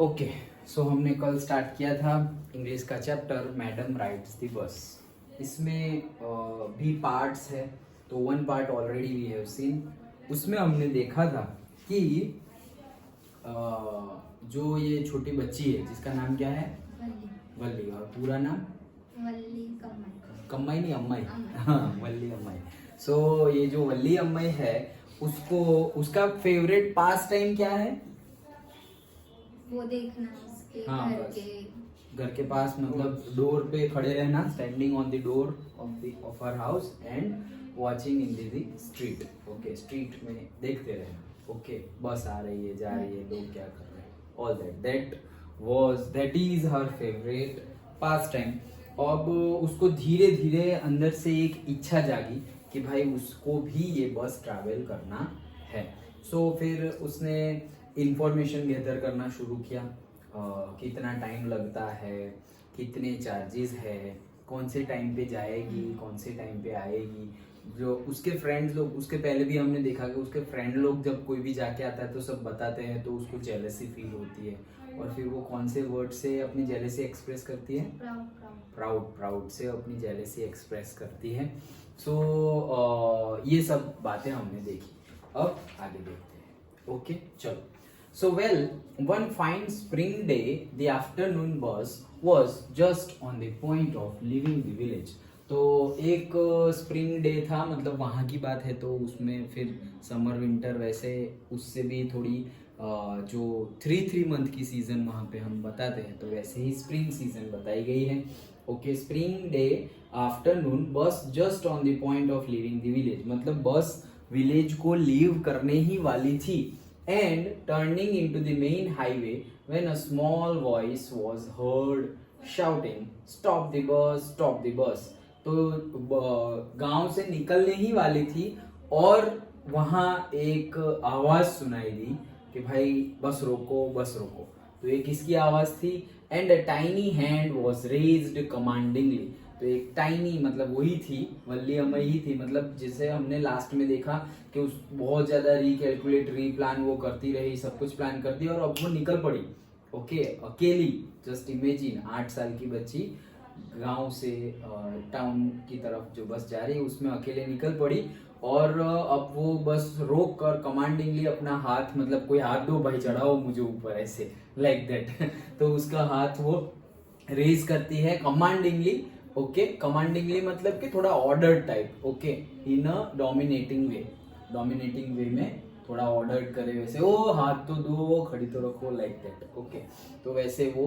Okay, सो हमने कल start किया था इंग्लिश का chapter madam rights the bus. इसमें भी पार्ट्स है, तो one part already we have seen. उसमें हमने देखा था कि जो ये छोटी बच्ची है जिसका नाम क्या है, वल्ली। वल्ली, और पूरा नाम वल्ली कम्माई। कम्माई नहीं अम्माई, अम्माई। हाँ वल्ली अम्माई। सो ये जो वल्ली अम्माई है उसको उसका फेवरेट पास टाइम क्या है? वो देखना उसके हाँ, घर बस। के घर के पास मतलब डोर पे खड़े रहना, standing on the door of her house and watching in the street. Okay, street में देखते रहना। ओके, बस आ रही है, जा रही है, लोग क्या कर रहे हैं, all that is her favourite pass time. अब उसको धीरे धीरे अंदर से एक इच्छा जागी कि भाई उसको भी ये बस ट्रैवल करना है। सो फिर उसने इंफॉर्मेशन गैदर करना शुरू किया, कितना टाइम लगता है, कितने चार्जेस है, कौन से टाइम पे जाएगी, कौन से टाइम पे आएगी। जो उसके फ्रेंड्स लोग, उसके पहले भी हमने देखा कि उसके फ्रेंड लोग जब कोई भी जाके आता है तो सब बताते हैं, तो उसको जेलसी फील होती है। और फिर वो कौन से वर्ड से अपनी जेलसी एक्सप्रेस करती है? Proud proud. प्राउड, प्राउड से अपनी जेलसी एक्सप्रेस करती है। सो ये सब बातें हमने देखी। अब आगे देखते हैं। ओके, चलो। So well, one fine spring day, the afternoon bus was just on the point of leaving the village. तो एक स्प्रिंग डे था, मतलब वहाँ की बात है, तो उसमें फिर समर विंटर वैसे उससे भी थोड़ी जो 3 मंथ की सीजन वहाँ पे हम बताते हैं, तो वैसे ही स्प्रिंग सीजन बताई गई है। ओके, स्प्रिंग डे आफ्टरनून बस just on the point of leaving the village, मतलब बस विलेज को लीव करने ही वाली थी। And turning into the main highway when a small voice was heard shouting, "Stop the bus! Stop the bus!" तो गांव से निकलने ही वाली थी और वहां एक आवाज सुनाई दी कि भाई बस रोको, बस रोको। तो ये किसकी आवाज थी? And a tiny hand was raised commandingly. तो एक टाइनी मतलब वही थी, वल्ली अम्माई ही थी, मतलब जिसे हमने लास्ट में देखा कि उस बहुत ज्यादा रिकैलकुलेट, रीप्लान वो करती रही, सब कुछ प्लान करती और अब वो निकल पड़ी। ओके, अकेली। जस्ट इमेजिन 8 साल की बच्ची गांव से टाउन की तरफ जो बस जा रही है उसमें अकेले निकल पड़ी। और अब वो बस रोक कर कमांडिंगली अपना हाथ, मतलब कोई हाथ दो भाई, चढ़ाओ मुझे ऊपर, ऐसे लाइक दैट। तो उसका हाथ वो रेज करती है कमांडिंगली। ओके, कमांडिंगली मतलब कि थोड़ा order type. Okay, in a dominating way में थोड़ा ऑर्डर करे वैसे, ओ हाथ तो दो, खड़ी तो रखो, लाइक दैट। ओके, तो वैसे वो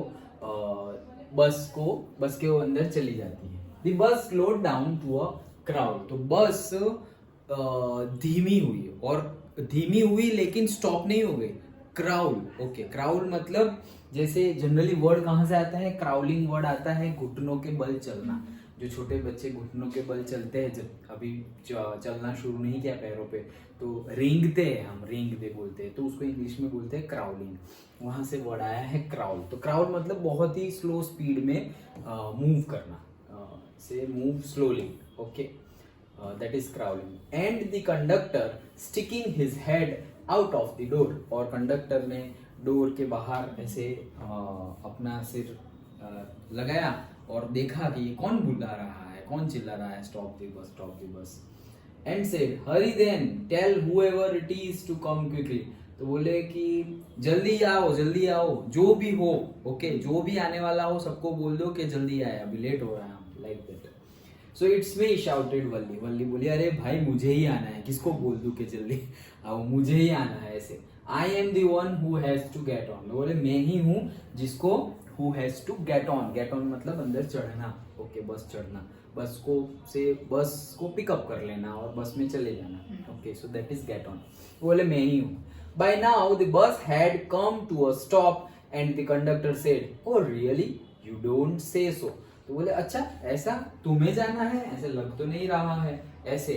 बस के वो अंदर चली जाती है। The bus slowed down to a crowd. तो बस धीमी हुई, और धीमी हुई लेकिन स्टॉप नहीं हो गई। क्राउल। ओके, क्राउल मतलब जैसे जनरली वर्ड कहाँ से आता है? क्राउलिंग वर्ड आता है घुटनों के बल चलना। जो छोटे बच्चे घुटनों के बल चलते हैं, जब अभी चलना शुरू नहीं किया पैरों पे, तो रेंगते हैं, हम रेंगते बोलते हैं, तो उसको इंग्लिश में बोलते हैं क्राउलिंग। वहां से वर्ड आया है क्राउल। तो क्राउल मतलब बहुत ही स्लो स्पीड में मूव करना, से move slowly. Okay, that is crawling. And the conductor sticking his head out of the door. और कंडक्टर ने डोर के बाहर ऐसे अपना सिर लगाया और देखा कि ये कौन बुला रहा है, कौन चिल्ला रहा है, stop the bus, stop the bus. And said, hurry then, tell whoever it is to come quickly. तो बोले कि जल्दी आओ, जल्दी आओ, जो भी हो। ओके, जो भी आने वाला हो सबको बोल दो कि जल्दी आए, अभी लेट हो रहा है, like that. So it's me, shouted Valli. Valli बोली, अरे भाई मुझे ही आना है, किसको बोल दूं कि जल्दी आओ, मुझे ही आना है ऐसे। I am the one who has to get on. बोले मैं ही हूं जिसको who has to get on. Get on मतलब अंदर चढ़ना। ओके, बस चढ़ना, बस को पिकअप कर लेना और बस में चले जाना। Okay, so that is get on. बोले मैं ही हूं। By now the bus had come to a stop and the conductor said, oh really, you don't say so. तो बोले अच्छा, ऐसा तुम्हें जाना है? ऐसे लग तो नहीं रहा है। ऐसे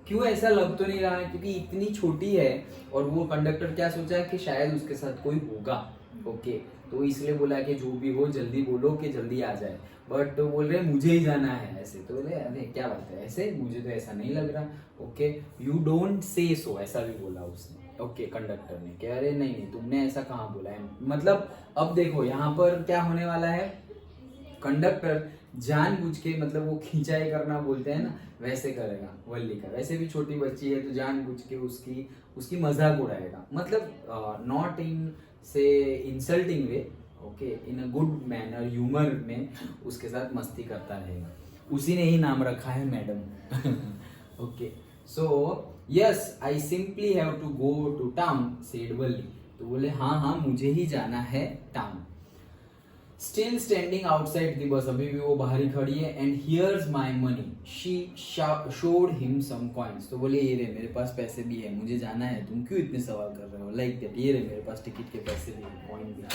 क्यों ऐसा लग तो नहीं रहा है? क्योंकि इतनी छोटी है और वो कंडक्टर क्या सोचा है कि शायद उसके साथ कोई होगा। ओके, तो इसलिए बोला कि जो भी हो जल्दी बोलो कि जल्दी आ जाए। बट तो बोल रहे मुझे ही जाना है ऐसे। तो बोले अरे क्या बात है, ऐसे मुझे तो ऐसा नहीं लग रहा। ओके, यू डोंट से सो, ऐसा भी बोला उसने। ओके कंडक्टर ने, कह रहे नहीं नहीं तुमने ऐसा कहाँ बोला है, मतलब अब देखो यहाँ पर क्या होने वाला है, कंडक्टर जानबूझ के, मतलब वो खिंचाई करना बोलते हैं ना, वैसे करेगा वल्ली का। वैसे भी छोटी बच्ची है तो जानबूझ के उसकी उसकी मजाक उड़ाएगा, मतलब नॉट इन से insulting way, okay, in a good manner, humour में उसके साथ मस्ती करता रहेगा। उसी ने ही नाम रखा है madam. Okay, so yes I simply have to go to town said Valli. तो बोले हाँ हाँ मुझे ही जाना है town. Still standing outside the bus, अभी भी वो बाहर ही खड़ी है। And here's my money, she showed him some coins. तो बोले ये रे मेरे पास पैसे भी है, मुझे जाना है, तुम क्यों इतने सवाल कर रहे हो, लाइक दैट, ये रे मेरे पास टिकट के पैसे भी है, कॉइन भी है।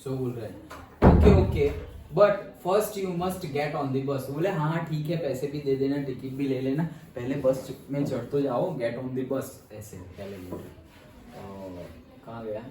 सो बोल रहे हैं okay okay but first you must get on the बस। बोले हाँ हाँ ठीक है, पैसे भी दे देना, टिकट भी ले लेना, पहले बस में चढ़ तो जाओ, गेट ऑन द बस, ऐसे पहले बोल रहे। कहाँ गया,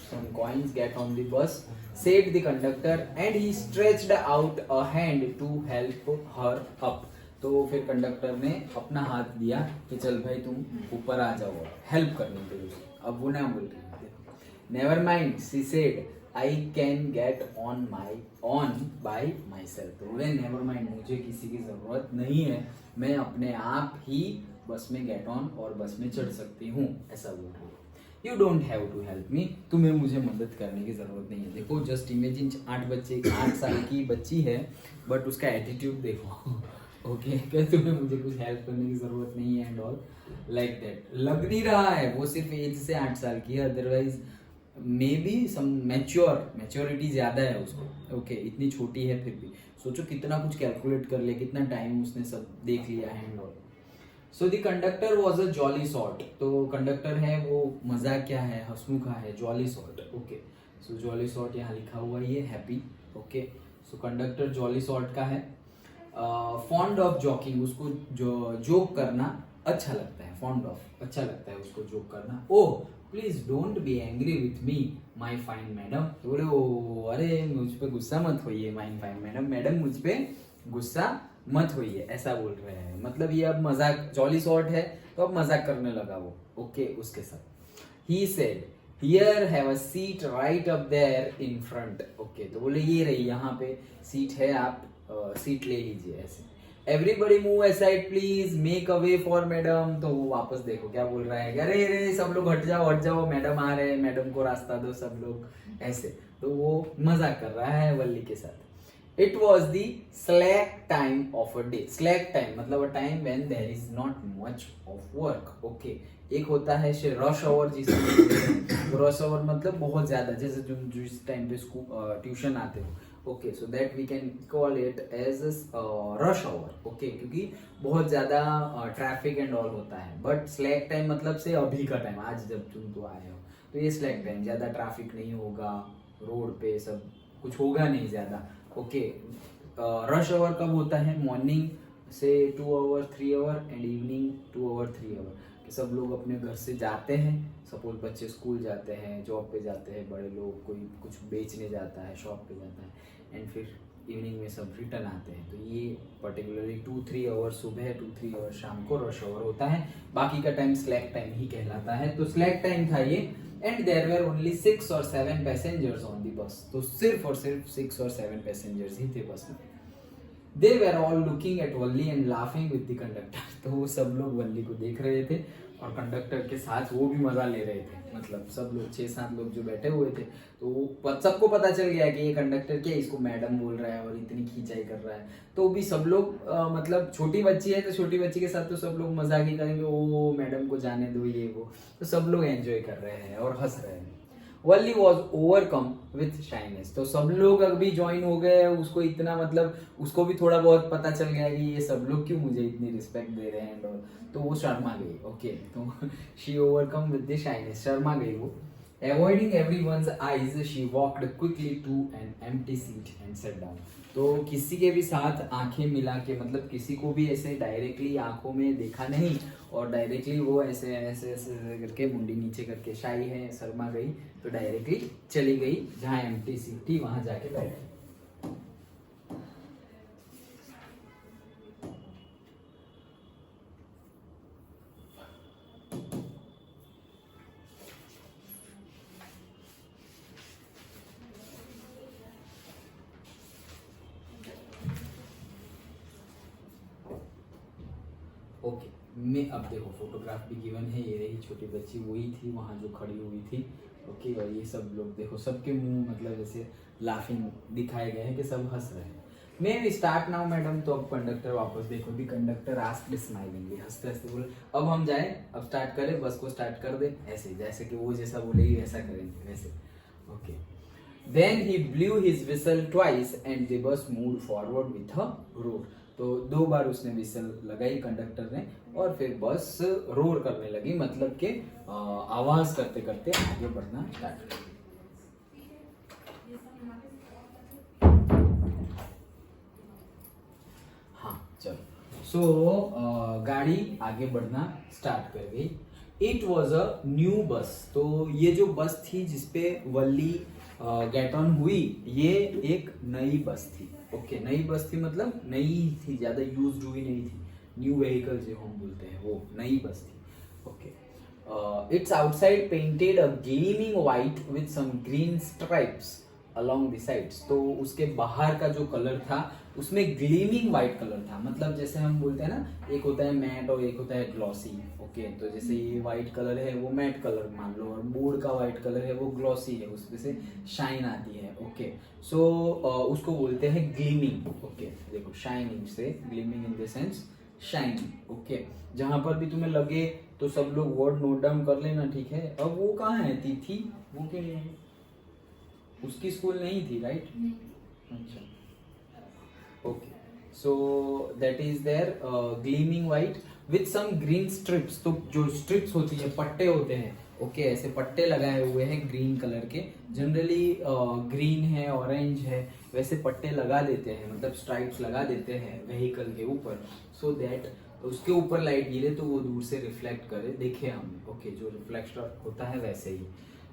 some coins, get on the bus, said the conductor, and he stretched out a hand to help her up. तो फिर कंडक्टर ने अपना हाथ दिया कि चल भाई तुम ऊपर आ जाओ, हेल्प करने के लिए। अब वो ना बोल रही, never mind she said, I can get on by my self. तो बोले नेवर माइंड, मुझे किसी की जरूरत नहीं है, मैं अपने आप ही बस में गेट ऑन और बस में चढ़ सकती हूँ, ऐसा बोल रही है। You don't have to help me, तुम्हें मुझे मदद करने की जरूरत नहीं है। देखो जस्ट इमेजिन 8 साल की बच्ची है, बट उसका एटीट्यूड देखो। ओके क्या तुम्हें मुझे कुछ हेल्प करने की जरूरत नहीं है एंड ऑल, लाइक दैट। लग नहीं रहा है वो सिर्फ एज से 8 साल की है, otherwise may be some maturity ज्यादा है उसको। ओके इतनी छोटी है फिर भी सोचो कितना कुछ कैलकुलेट कर ले, कितना टाइम उसने सब देख लिया है and all. So the conductor was a jolly sort. तो कंडक्टर है वो मजाक क्या है, हंसमुखा है, jolly sort. Okay so jolly sort यहाँ लिखा हुआ है, ये happy. Okay so conductor jolly sort का है। फॉन्ड ऑफ जॉकिंग, उसको जोक करना अच्छा लगता है, फॉन्ड ऑफ अच्छा लगता है उसको जोक करना। Oh please don't be angry with me my fine madam. तो बोले ओ अरे मुझ पे गुस्सा मत होइए माई फाइन मैडम, मैडम मुझ पे गुस्सा मत होइए, ऐसा बोल रहे हैं। मतलब ये अब मजाक, जॉली सॉर्ट है तो अब मजाक करने लगा वो। ओके उसके साथ ही said here have a seat right up there in front. Okay तो बोले ये रही यहाँ पे सीट है, आप सीट ले लीजिए ऐसे। Everybody move aside please, make a way for madam. तो वो वापस देखो क्या बोल रहा है, अरे अरे सब लोग हट जाओ, मैडम आ रहे हैं, मैडम को रास्ता दो सब लोग, ऐसे। तो वो मजाक कर रहा है वल्ली के साथ। It was the slack time of a day. Slack time मतलब a time when there is not much of work. Okay. एक होता है रश आवर, जिसमें रश आवर मतलब बहुत ज्यादा, जैसे जिस टाइम पे ट्यूशन आते हो। Okay so that we can call it as rush hour. Okay क्योंकि बहुत ज्यादा ट्रैफिक एंड ऑल होता है। बट स्लैक टाइम मतलब से अभी का टाइम, आज जब तुम तो आए हो तो ये स्लैक टाइम, ज्यादा ट्रैफिक नहीं होगा, रोड पे सब कुछ होगा नहीं ज्यादा। ओके रश आवर कब होता है, मॉर्निंग से 2 hour 3 hour and evening 2 hour 3 hour, कि सब लोग अपने घर से जाते हैं। सपोज बच्चे स्कूल जाते हैं, जॉब पे जाते हैं, बड़े लोग कोई कुछ बेचने जाता है, शॉप पे जाता है, एंड फिर इवनिंग में सब रिटर्न आते हैं। तो ये पर्टिकुलरली 2-3 आवर सुबह, 2-3 आवर शाम को रश आवर होता है। बाकी का टाइम स्लैक टाइम ही कहलाता है। तो स्लैक टाइम था ये। And there were only 6 or 7 passengers on the bus. तो सिर्फ और सिर्फ 6 or 7 पैसेंजर्स ही थे बस में। They were all looking at Valli and laughing with the conductor. तो वो सब लोग वल्ली को देख रहे थे और कंडक्टर के साथ वो भी मजा ले रहे थे। मतलब सब लोग 6-7 लोग जो बैठे हुए थे, तो वो सबको पता चल गया कि ये कंडक्टर क्या इसको मैडम बोल रहा है और इतनी खींचाई कर रहा है। तो भी सब लोग मतलब छोटी बच्ची है तो छोटी बच्ची के साथ तो सब लोग मजाक ही करेंगे, ओ मैडम को जाने दो ये वो। तो सब लोग एंजॉय कर रहे हैं और हंस रहे हैं। वल्ली वॉज ओवरकम विथ शाइनेस। तो सब लोग अभी ज्वाइन हो गए, उसको इतना मतलब उसको भी थोड़ा बहुत पता चल गया कि ये सब लोग क्यों मुझे इतनी रिस्पेक्ट दे रहे हैं, तो वो शर्मा गई। ओके तो she overcome with the shyness, Sharma गई वो। Avoiding everyone's eyes, she walked quickly to an empty seat and sat down. तो किसी के भी साथ आंखें मिला के, मतलब किसी को भी ऐसे डायरेक्टली आंखों में देखा नहीं और डायरेक्टली वो ऐसे ऐसे ऐसे करके मुंडी नीचे करके, शाई है शर्मा गई, तो डायरेक्टली चली गई जहाँ एम्प्टी सीट थी वहां जाके बैठी। मैं अब देखो फोटोग्राफ भी गिवन है, ये रही छोटी बच्ची वही थी वहाँ जो खड़ी हुई थी, ओके। और ये सब लोग देखो सबके मुंह मतलब जैसे लाफिंग दिखाए गए हैं कि सब हंस रहे हैं। मैं भी स्टार्ट नाउ मैडम, तो अब कंडक्टर वापस देखो, दी कंडक्टर आस्क्ड स्माइलिंगली, हंसते हंसते बोले अब हम जाएं, अब स्टार्ट करें, बस को स्टार्ट कर दे, ऐसे जैसे कि वो जैसा बोलेगी वैसा करेंगे वैसे, okay. Then he blew his whistle twice and the bus move forward with a roar. तो 2 बार उसने विसल लगाई कंडक्टर ने और फिर बस रोर करने लगी, मतलब कि आवाज करते करते आगे बढ़ना स्टार्ट कर। हाँ चलो, सो गाड़ी आगे बढ़ना स्टार्ट कर गई। It was a new bus, तो ये जो बस थी जिसपे वल्ली गेट ऑन हुई, ये एक नई बस थी, ओके। नई बस थी मतलब नई थी, ज्यादा यूज हुई नहीं थी, न्यू व्हीकल जो हम बोलते हैं वो नई बस थी, okay. Its outside painted a gleaming white with some green stripes along the sides. तो उसके बाहर का जो कलर था उसमें ग्लीमिंग व्हाइट कलर था, मतलब जैसे हम बोलते हैं ना, एक होता है मैट और एक होता है ग्लॉसी, ओके। तो जैसे ये व्हाइट कलर है वो मैट कलर मान लो, और बोर्ड का व्हाइट कलर है वो ग्लॉसी है, उसमें से शाइन आती है, ओके। सो उसको बोलते हैं ग्लीमिंग, ओके। देखो शाइनिंग से, gleaming in the sense shining, okay. जहां पर भी तुम्हें लगे तो सब लोग वर्ड नोट डाउन कर लेना, ठीक है। अब वो कहाँ है, तिथि, वो क्यों नहीं है, उसकी स्कूल नहीं थी, राइट? अच्छा, okay. So that is there gleaming white with some green strips. तो जो स्ट्रिप्स होती है, पट्टे होते हैं, ओके, ऐसे पट्टे लगाए हुए हैं ग्रीन कलर के, जनरली ग्रीन है, ऑरेंज है, वैसे पट्टे लगा देते हैं, मतलब स्ट्राइप्स लगा देते हैं व्हीकल के ऊपर, सो दैट उसके ऊपर लाइट गिरे तो वो दूर से रिफ्लेक्ट करे, देखे हमने, ओके। जो रिफ्लेक्शन होता है वैसे ही।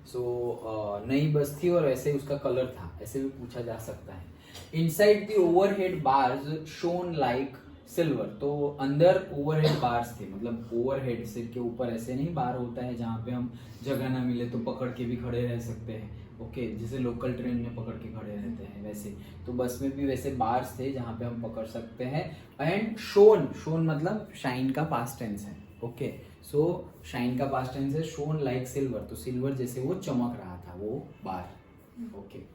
सो नई बस थी और ऐसे उसका कलर था, ऐसे भी पूछा जा सकता है। Inside the overhead bars shown like silver. तो अंदर ओवरहेड बार्स थे, मतलब ओवरहेड सिर के ऊपर ऐसे नहीं बार होता है जहाँ पे हम जगह ना मिले तो पकड़ के भी खड़े रह सकते हैं, ओके। जैसे लोकल ट्रेन में पकड़ के खड़े रहते हैं वैसे, तो बस में भी वैसे बार्स थे जहाँ पे हम पकड़ सकते हैं। एंड शोन, शोन मतलब शाइन का पास्ट टेंस है, ओके। सो शाइन का पास्ट टेंस है, शोन लाइक सिल्वर, तो सिल्वर जैसे वो चमक रहा था वो बार, okay.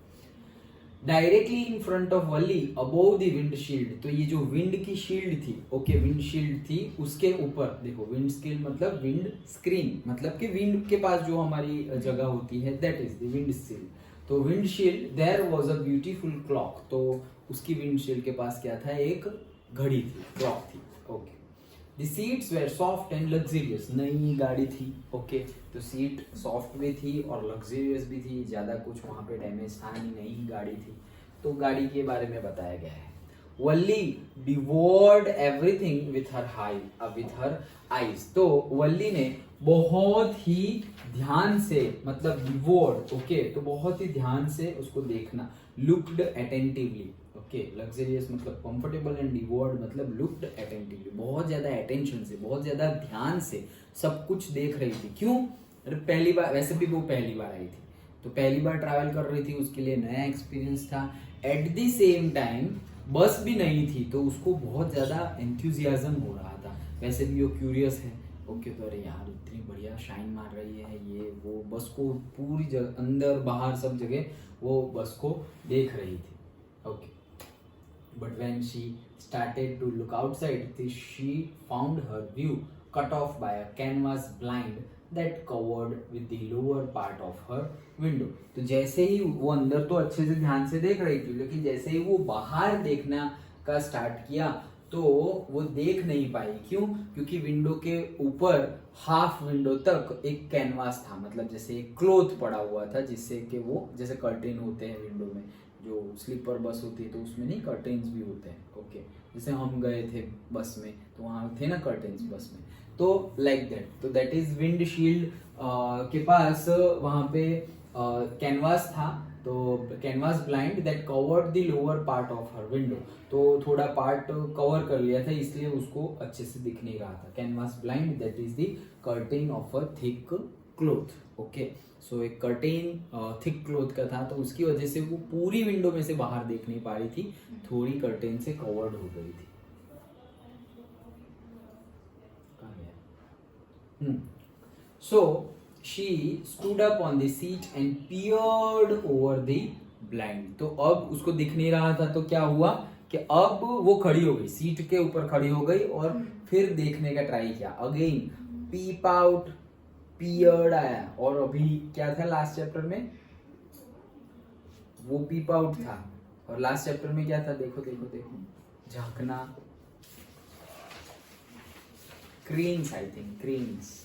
Directly in front of Valli above the windshield. तो ये जो विंड की शील्ड थी, ओके, विंड शील्ड थी, उसके ऊपर देखो, विंड शील्ड मतलब विंड स्क्रीन, मतलब कि विंड के पास जो हमारी जगह होती है, that is the windshield. तो windshield there was a beautiful clock. तो उसकी विंड शील्ड के पास क्या था, एक घड़ी थी, क्लॉक थी, okay. The seats were soft and luxurious। नई गाड़ी थी, ओके। तो सीट सॉफ्ट भी थी और लग्जरियस भी थी, ज्यादा कुछ वहां पे डैमेज था नहीं, नई गाड़ी थी। तो गाड़ी के बारे में बताया गया है। वल्ली डिवोर्ड एवरीथिंग विथ हर आईज। तो वल्ली ने बहुत ही ध्यान से, मतलब डिवोर्ड, ओके, तो बहुत ही ध्यान से उसको देखना, लुक्ड अटेंटिवली, ओके। लग्जरियस मतलब कंफर्टेबल एंड डिवोर्ड मतलब लुक्ड अटेंटिवली, बहुत ज्यादा अटेंशन से, बहुत ज्यादा ध्यान से सब कुछ देख रही थी। क्यों? अरे पहली बार, वैसे भी वो पहली बार आई थी, तो पहली बार ट्रैवल कर रही थी, उसके लिए नया एक्सपीरियंस था। एट द सेम टाइम बस भी नई थी, तो उसको बहुत ज्यादा एंथुजियाज्म हो रहा था। वैसे भी वो क्यूरियस है, ओके। तो अरे यार इतनी बढ़िया शाइन मार रही है ये वो, बस को पूरी जगह, अंदर बाहर सब जगह वो बस को देख रही थी, okay. But when she started to look outside, she found her view cut off by a canvas blind that covered with the lower part of her window। तो जैसे ही वो अंदर तो अच्छे से ध्यान से देख रही थी, लेकिन जैसे ही वो बाहर देखना का स्टार्ट किया तो वो देख नहीं पाई। क्यों? क्योंकि विंडो के ऊपर हाफ विंडो तक एक कैनवास था, मतलब जैसे एक क्लोथ पड़ा हुआ था, जिससे कि वो, जैसे कर्टेन होते हैं विंडो में, जो स्लीपर बस होती है तो उसमें नहीं कर्टेन्स भी होते हैं, ओके। जैसे हम गए थे बस में तो वहाँ थे ना कर्टेन्स बस में, तो लाइक दैट। तो दैट इज विंड शील्ड के पास वहाँ पे कैनवास था, तो canvas blind that covered the lower part of her window. तो थोड़ा पार्ट कवर कर लिया था, इसलिए उसको अच्छे से दिख नहीं रहा था। Canvas blind that is the curtain of a thick cloth, okay. So एक कर्टेन थिक क्लोथ का था, तो उसकी वजह से वो पूरी विंडो में से बाहर देख नहीं पा रही थी, थोड़ी कर्टेन से कवर्ड हो गई थी। So she stood up on the seat and peered over the blind. तो अब उसको दिख नहीं रहा था, तो क्या हुआ कि अब वो खड़ी हो गई, सीट के ऊपर खड़ी हो गई और फिर देखने का ट्राई किया. अगेन पीप आउट, पियर्ड आया, और अभी क्या था लास्ट चैप्टर में, वो पीप आउट था, और लास्ट चैप्टर में क्या था, देखो देखो देखो, झांकना, क्रेन्स, आई थिंक क्रेन्स,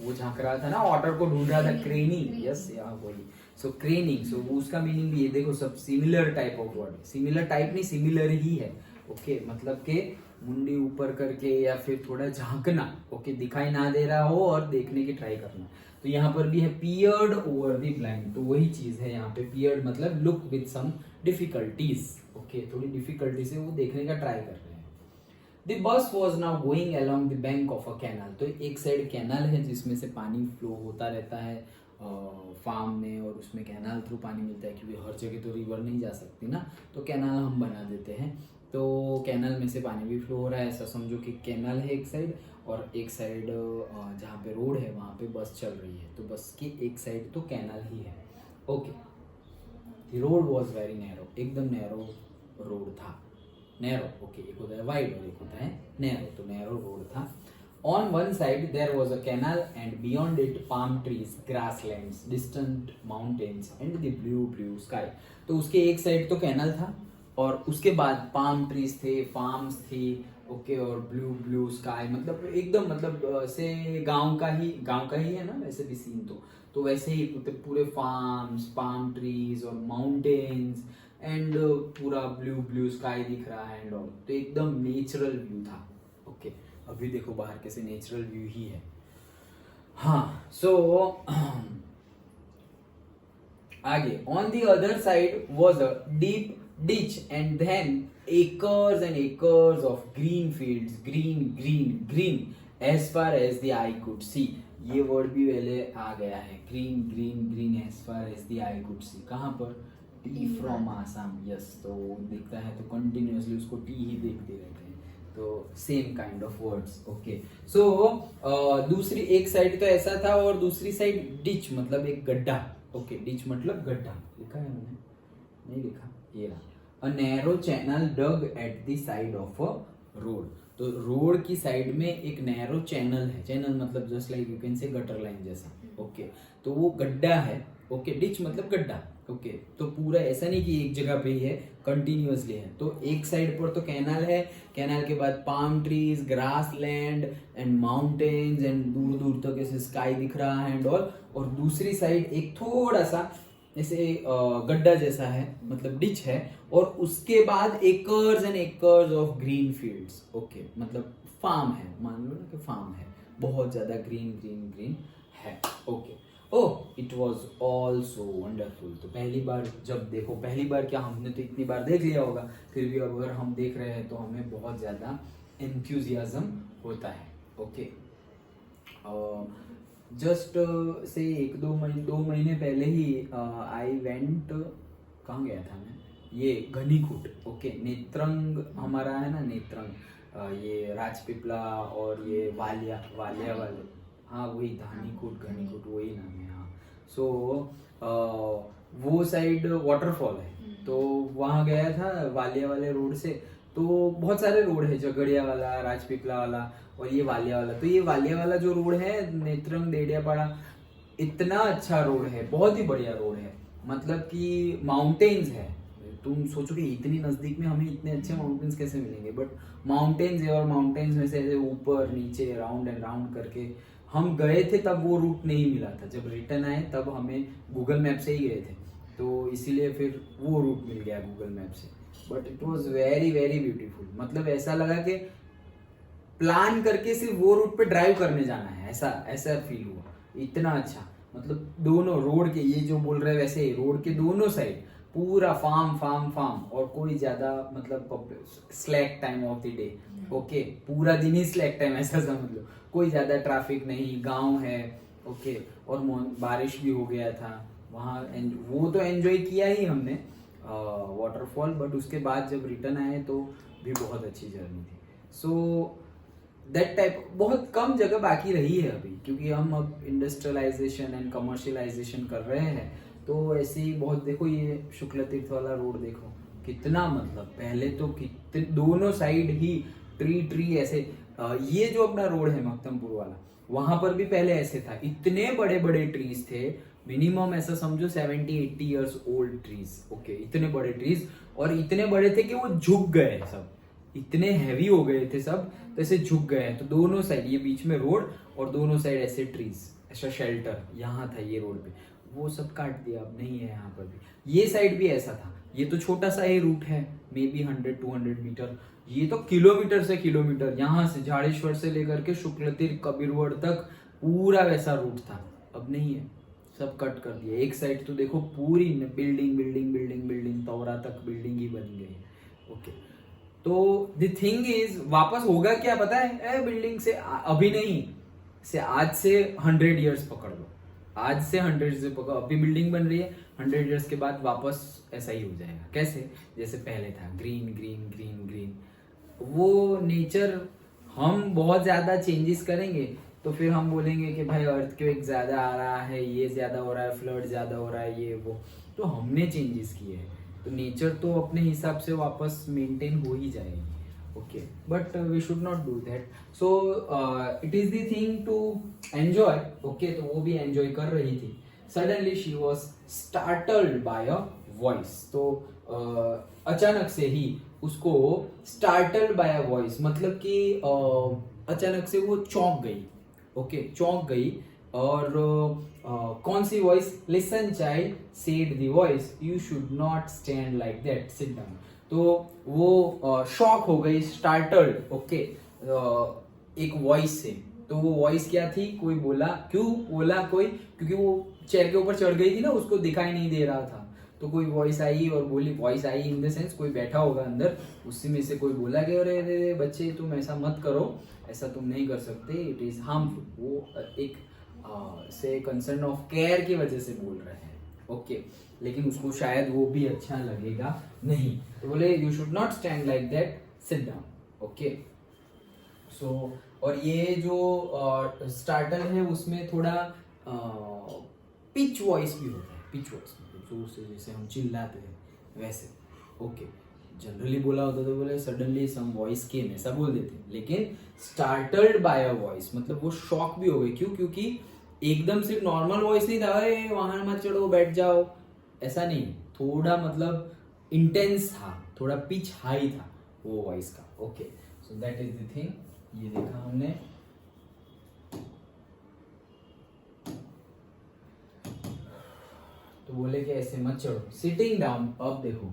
वो झांक रहा था ना, ऑटर को ढूंढ रहा था, क्रेनिंग, यस यहाँ वही. सो क्रेनिंग, सो उसका मीनिंग भी ये देखो, सब similar type of word, similar type नहीं, सिमिलर ही है. ओके मतलब के मुंडी ऊपर करके या फिर थोड़ा झांकना, ओके दिखाई ना दे रहा हो और देखने की ट्राई करना. तो यहाँ पर भी है पियर्ड ओवर द ब्लाइंड, तो वही चीज है यहाँ पे. पियर्ड मतलब look with some difficulties, okay थोड़ी डिफिकल्टी से वो देखने का ट्राई कर रहे हैं. The bus was now going along the bank of a canal. तो एक साइड कैनाल है जिसमें से पानी फ्लो होता रहता है फार्म में, और उसमें कैनाल थ्रू पानी मिलता है, क्योंकि हर जगह तो रिवर नहीं जा सकती ना, तो कैनाल हम बना देते हैं. तो कैनाल में से पानी भी फ्लो हो रहा है, ऐसा समझो कि कैनाल है एक साइड, और एक साइड जहाँ पे रोड है वहाँ पे बस चल रही है, तो बस की एक साइड तो कैनाल ही है. Okay, the road was very narrow, एकदम नैरो रोड था. नैरो, ओके, एक होता है वाइड और एक होता है नैरो, तो नैरो रोड था. On one side there was a canal and beyond it palm trees, grasslands, distant mountains and the blue sky. तो उसके एक साइड तो कैनल था और उसके बाद पाम ट्रीज थे, फार्म्स थी, ओके, और ब्लू स्काई, मतलब एकदम मतलब से गांव का ही है ना वैसे भी सीन, तो वैसे ही पूरे फार्म्स, पाम ट्रीज और माउंटेन्स एंड पूरा ब्लू स्काई दिख रहा है एंड ऑल, तो एकदम नेचुरल व्यू था. ओके अभी देखो बाहर कैसे नेचुरल व्यू ही है. हाँ, सो आगे, on the other side was a deep ditch and then acres and acres of green fields, green as far as the eye could see. ये वर्ड भी पहले आ गया है, green as far as the eye could see. कहाँ पर? T from Assam, yes. तो दिखता है तो कंटिन्यूअसली उसको टी ही देखते रहते हैं, तो same kind of words. Okay, so दूसरी एक साइड तो ऐसा था और दूसरी साइड डिच मतलब एक गड्ढा. ओके, डिच मतलब गड्ढा, लिखा है मैंने, नहीं लिखा, ये रहा. A narrow channel dug at the side of a road. तो रोड की साइड में एक नैरो चैनल है, चैनल मतलब just like you can say gutter line जैसा. ओके, तो वो गड्ढा है. ओके, डिच मतलब गड्ढा. ओके, तो पूरा ऐसा नहीं कि एक जगह पे ही है, कंटिन्यूअसली है. तो एक साइड पर तो कैनाल है, कैनाल के बाद palm trees, grass land and mountains and दूर दूर तक ऐसे स्काई दिख रहा है एंड ऑल, और दूसरी साइड एक थोड़ा सा ऐसे गड्ढा जैसा है, मतलब डिच है, और उसके बाद acres and acres of green fields. Okay, मतलब फार्म है, मान लो ना कि फार्म है, बहुत ज्यादा ग्रीन है. Okay, oh it was all so wonderful. तो पहली बार जब देखो, पहली बार क्या, हमने तो इतनी बार देख लिया होगा, फिर भी अगर हम देख रहे हैं तो हमें बहुत ज्यादा एंथुजियाज्म होता है. ओके, जस्ट से 2 महीने पहले ही आई वेंट, कहाँ गया था मैं, ये घनीकूट. ओके, नेत्रंग हमारा है ना, नेत्रंग, ये राजपीपला और ये वालिया वाले, हाँ वही घनीकूट वही नाम है. हाँ, सो वो साइड वाटरफॉल है, तो वहाँ गया था वालिया वाले रोड से. तो बहुत सारे रोड है, झगड़िया वाला, राजपीपला वाला और ये वालिया वाला. तो ये वालिया वाला जो रोड है, नेत्रंग देडियापाड़ा, इतना अच्छा रोड है, बहुत ही बढ़िया रोड है. मतलब कि माउंटेन्स है, तुम सोचो कि इतनी नजदीक में हमें इतने अच्छे माउंटेन्स कैसे मिलेंगे, बट माउंटेन्स है, और माउंटेन्स में से ऊपर नीचे राउंड एंड राउंड करके हम गए थे. तब वो रूट नहीं मिला था, जब रिटर्न आए तब हमें गूगल मैप से ही गए थे, तो इसीलिए फिर वो रूट मिल गया गूगल मैप से. But it was very beautiful. मतलब ऐसा लगा कि प्लान करके सिर्फ वो रूट पे ड्राइव करने जाना है, ऐसा फील हुआ. इतना अच्छा, मतलब दोनों रोड के, ये जो बोल रहे हैं वैसे ही, रोड के दोनों साइड पूरा फार्म, और कोई ज्यादा मतलब slack time of the day. Okay, पूरा दिन ही स्लैक टाइम ऐसा समझ लो, कोई ज्यादा ट्रैफिक नहीं, गांव है. ओके, और बारिश भी हो गया था वहाँ, वो तो एंजॉय किया ही हमने वाटरफॉल. बट उसके बाद जब रिटर्न आए तो भी बहुत अच्छी जर्नी थी. सो दैट टाइप बहुत कम जगह बाकी रही है अभी, क्योंकि हम अब इंडस्ट्रियलाइजेशन एंड कमर्शियलाइजेशन कर रहे हैं। तो ऐसे ही बहुत, देखो ये शुक्ल तीर्थ वाला रोड देखो कितना, मतलब पहले तो कितने दोनों साइड ही ट्री ऐसे। ये जो अपना रोड है मक्तमपुर वाला, वहां पर भी पहले ऐसे था, इतने बड़े बड़े ट्रीज थे, मिनिमम ऐसा समझो 70-80 इयर्स ओल्ड ट्रीज। ओके, इतने बड़े ट्रीज, और इतने बड़े थे कि वो झुक गए सब, इतने हैवी हो गए थे सब, तो ऐसे झुक गए। तो दोनों साइड, ये बीच में रोड और दोनों साइड ऐसे ट्रीज, ऐसा शेल्टर यहाँ था ये रोड पे, वो सब काट दिया, अब नहीं है यहाँ पर भी। ये साइड भी ऐसा था, ये तो छोटा सा ही रूट है, मे बी 100-200 मीटर, ये तो किलोमीटर से किलोमीटर, यहाँ से झाड़ेश्वर से लेकर के शुक्लतीर्थ कबीरवड़ तक पूरा वैसा रूट था, अब नहीं है, सब कट कर दिया। एक साइड तो देखो पूरी बिल्डिंग बिल्डिंग बिल्डिंग बिल्डिंग, तौरा तक बिल्डिंग ही बन गई। ओके, तो द थिंग इज, वापस होगा क्या पता है, बिल्डिंग से अभी नहीं, से आज से 100 इयर्स पकड़ लो, आज से 100 से पकड़ो, अभी बिल्डिंग बन रही है, 100 इयर्स के बाद वापस ऐसा ही हो जाएगा। कैसे? जैसे पहले था, ग्रीन ग्रीन ग्रीन ग्रीन। वो नेचर, हम बहुत ज्यादा चेंजेस करेंगे तो फिर हम बोलेंगे कि भाई अर्थक्वेक ज्यादा आ रहा है, ये ज्यादा हो रहा है, फ्लड ज्यादा हो रहा है, ये वो, तो हमने चेंजेस किए हैं। तो नेचर तो अपने हिसाब से वापस मेंटेन हो ही जाएगी। Okay, but we should not do that. So it is the thing to enjoy. Okay, तो वो भी एंजॉय कर रही थी। Suddenly she was startled by a voice. तो अचानक से ही उसको स्टार्टल्ड बाय अ वॉइस, मतलब कि अचानक से वो चौंक गई। ओके, चौंक गई। और कौन सी voice? Listen child, said the voice, you should not stand like that, sit down. तो वो शॉक हो गई, स्टार्टल्ड। ओके, एक वॉइस से। तो वो वॉइस क्या थी? कोई बोला, क्यों बोला कोई? क्योंकि वो चेयर के ऊपर चढ़ गई थी ना, उसको दिखाई नहीं दे रहा था। तो कोई वॉइस आई और बोली, voice I in the sense कोई बैठा होगा अंदर, उसी में से कोई बोला कि अरे अरे बच्चे तुम ऐसा मत करो, ऐसा तुम नहीं कर सकते, इट इज हार्मफुल। वो एक से कंसर्न ऑफ केयर की वजह से बोल रहे हैं। ओके, लेकिन उसको शायद वो भी अच्छा लगेगा नहीं, तो बोले you should not stand like that, sit down. Okay, so और ये जो स्टार्टर है उसमें थोड़ा पिच वॉइस भी होता है, पिच वॉइस जोर से, जैसे हम चिल्लाते हैं वैसे। ओके, जनरली बोला होता तो बोले सडनली सम वॉइस केम, ऐसा बोल देते, लेकिन स्टार्टल्ड बाय अ वॉइस मतलब वो शॉक भी हो गई। क्यों? क्योंकि एकदम सिर्फ नॉर्मल वॉइस नहीं था, अरे वहां मत चढ़ो बैठ जाओ, ऐसा नहीं, थोड़ा मतलब इंटेंस था, थोड़ा पिच हाई था वो वॉइस का। Okay, so that is the thing, ये देखा हमने। तो बोले कि ऐसे मत चढ़ो, सिटिंग डाउन। अब देखो,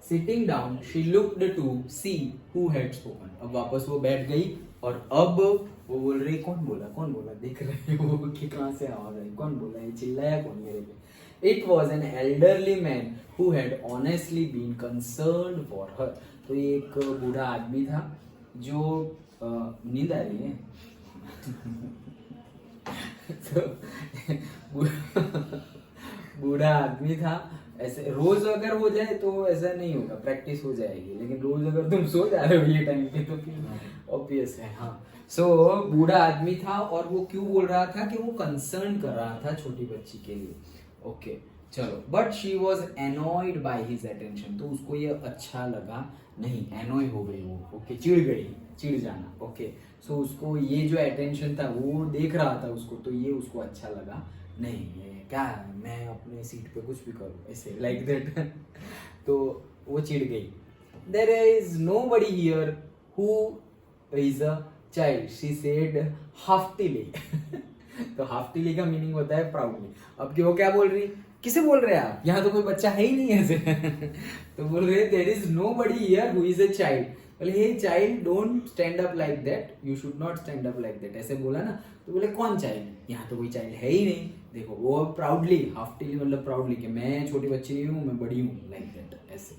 sitting down she looked to see who had spoken. अब वापस वो बैठ गई और अब वो बोल रही, कौन बोला, देख रहे हो कि कहां से आवाज आई, कौन बोला, ये चिल्लाया कौन मेरे पे? It was an elderly man who had honestly been concerned for her. तो ये एक बूढ़ा आदमी था जो नींद आ रही है तो बूढ़ा आदमी था। ऐसे रोज अगर हो जाए तो ऐसा नहीं होगा, प्रैक्टिस हो जाएगी, लेकिन रोज अगर तुम सो जा रहे हो ये टाइम पे तो फिर ऑब्वियस है। हाँ, सो बूढ़ा आदमी था और वो क्यों बोल रहा था कि वो कंसर्न कर रहा था छोटी बच्ची के लिए। ओके, चलो, but she was annoyed by his attention. तो उसको ये अच्छा लगा नहीं, एनॉय हो गई वो। ओके, चिढ़ गई, चिढ़ जाना। ओके, सो उसको ये जो अटेंशन था, वो देख रहा था उसको, तो ये उसको अच्छा लगा नहीं, क्या मैं अपने सीट पे कुछ भी करूँ, ऐसे लाइक दैट तो वो चिढ़ गई। There is nobody here who is a child, she said haughtily तो हाफ्टिली का मीनिंग होता है प्राउडली। अब कि वो क्या बोल रही, किसे बोल रहे हैं आप, यहाँ तो कोई बच्चा है ही नहीं ऐसे तो बोल रहे there is nobody here who is a child. बोले hey child, don't stand up like that, you should not stand up like that, ऐसे बोला ना। तो बोले कौन चाइल्ड, यहाँ तो कोई चाइल्ड है ही नहीं। देखो वो प्राउडली, हाफ्टिली मतलब प्राउडली कि मैं छोटी बच्ची नहीं हूँ, मैं बड़ी हूँ, लाइक दैट ऐसे।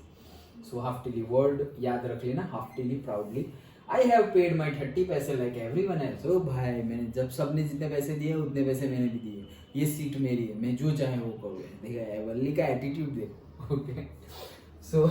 सो हाफ्टिली वर्ड याद रख लेना, हाफ्टिली प्राउडली। आई हैव पेड माई 30 पैसे लाइक एवरीवन एल्स। ओ भाई, मैंने जब सबने जितने पैसे दिए उतने पैसे मैंने भी दिए, ये सीट मेरी है, मैं जो चाहे वो करूँ। देखा एवरली का एटीट्यूड देखो Okay. So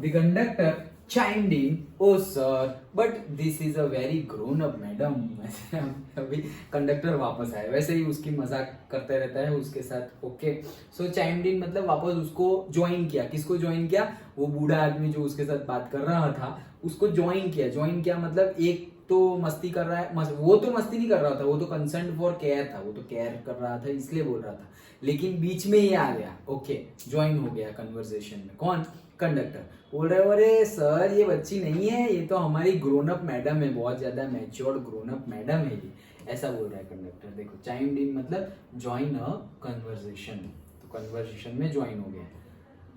the conductor chimed in, "Oh sir, but this is a very grown up madam." ऐसे अभी कंडक्टर वापस आया, वैसे ही उसकी मजाक करते रहता है उसके साथ. ओके. सो चाइम्ड इन मतलब वापस उसको ज्वाइन किया. किसको ज्वाइन किया? वो बूढ़ा आदमी जो उसके साथ बात कर रहा था उसको ज्वाइन किया. ज्वाइन किया मतलब एक तो मस्ती कर रहा है, वो तो मस्ती नहीं कर रहा था, वो तो कंसर्न फॉर केयर था, वो तो केयर कर रहा था इसलिए बोल रहा था, लेकिन बीच में ये आ गया. ओके, ज्वाइन हो गया कन्वर्सेशन में. कौन? कंडक्टर. बोल रहे, अरे सर ये बच्ची नहीं है, ये तो हमारी ग्रोन अप मैडम है, बहुत ज्यादा मैच्योर्ड ग्रोन अप मैडम है ये, ऐसा बोल रहा है कंडक्टर. देखो, चाइम्ड इन मतलब ज्वाइन अ कन्वर्सेशन, तो कन्वर्सेशन में ज्वाइन हो गया.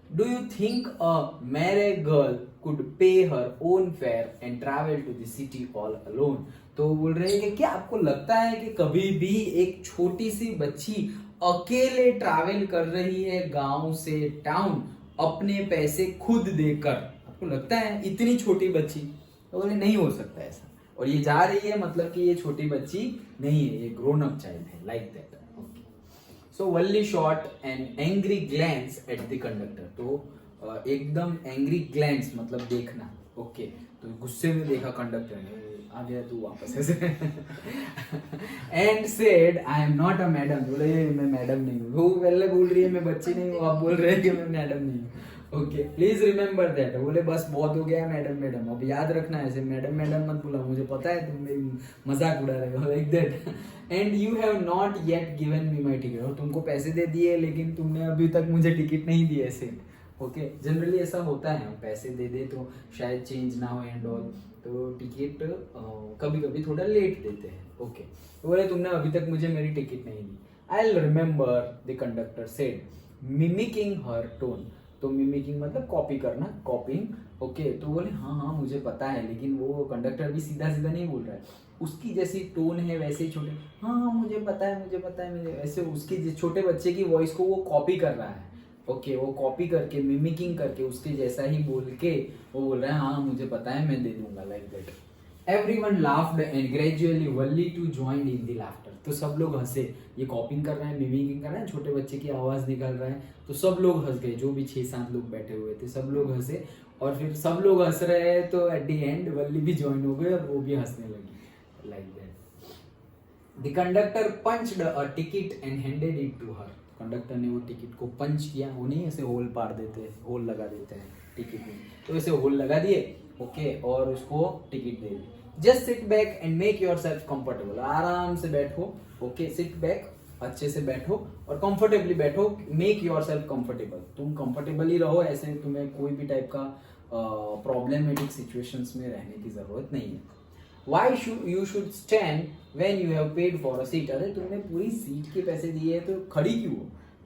Do you think a married girl could pay her own fare and travel to the city all alone? तो बोल रहे हैं कि क्या आपको लगता है कि कभी भी एक छोटी सी बच्ची अकेले ट्रैवल कर रही है गांव से टाउन अपने पैसे खुद देकर? आपको लगता है इतनी छोटी बच्ची? तो बोले नहीं हो सकता ऐसा, और ये जा रही है मतलब कि ये छोटी बच्ची नहीं है, ये ग्रोन अप चाइल्ड है, like that. So Valli shot an angry glance at the conductor. तो एकदम एंग्री ग्लैंस मतलब देखना. ओके, तो गुस्से में देखा कंडक्टर ने, आ गया तू वापस ऐसे. And said, I am not a madam. बोले मैं मैडम नहीं हूँ. वो पहले बोल रही है मैं बच्ची नहीं हूँ, आप बोल रहे हैं कि मैं मैडम नहीं हूँ. Okay, please remember that. बोले बस बहुत हो गया मैडम मैडम, अब याद रखना ऐसे मैडम मैडम मत बोला, मुझे पता है तुम मेरी मजाक उड़ा रहे हो, like that. And you have not yet given me my ticket. और तुमको पैसे दे दिए लेकिन तुमने अभी तक मुझे टिकट नहीं दिए ऐसे. ओके, जनरली ऐसा होता है, पैसे दे दे तो शायद चेंज ना हो एंड ऑल, तो टिकट कभी कभी थोड़ा लेट देते हैं. ओके, तो बोले तुमने अभी तक मुझे मेरी टिकट नहीं दी. I will remember, the conductor said, mimicking her tone. तो मिमिकिंग मतलब कॉपी करना, कॉपिंग. ओके, तो बोले हाँ हाँ मुझे पता है, लेकिन वो कंडक्टर भी सीधा सीधा नहीं बोल रहा है, उसकी जैसी टोन है वैसे ही छोटे, हाँ हाँ मुझे पता है मुझे पता है मुझे, ऐसे उसकी छोटे बच्चे की वॉइस को वो कॉपी कर रहा है. ओके, वो कॉपी करके मिमिकिंग करके उसके जैसा ही बोल के वो बोल रहा है हाँ मुझे पता है मैं दे दूंगा, like that. Everyone laughed and gradually Valli too joined in the laughter. तो सब लोग हंसे. ये कॉपिंग कर रहा है, मिमिकिंग कर रहा है, छोटे बच्चे की आवाज निकाल रहा है, तो सब लोग हंस गए. जो भी 6-7 लोग बैठे हुए थे सब लोग हंसे, और फिर सब लोग हंस रहे हैं तो एट द एंड वल्ली भी ज्वाइन हो गई और वो भी हंसने लगी, like that. The conductor punched a ticket and handed it to her. Conductor ने वो टिकट को पंच किया, वो नहीं ऐसे होल पार देते हैं, होल लगा देते हैं टिकट में, तो ऐसे होल लगा दिए. ओके, और उसको ticket they the. Just sit back and make your self comfortable. आराम से बैठो. ओके, सिट बैक, अच्छे से बैठो और कंफर्टेबली बैठो. Make your self comfortable. तुम कंफर्टेबल ही रहो, ऐसे तुम्हें कोई भी टाइप का प्रॉब्लमेटिक सिचुएशंस में रहने की जरूरत नहीं है. Why should you should stand when you have paid for a seat? अरे तुमने पूरी सीट के पैसे दिए तो खड़ी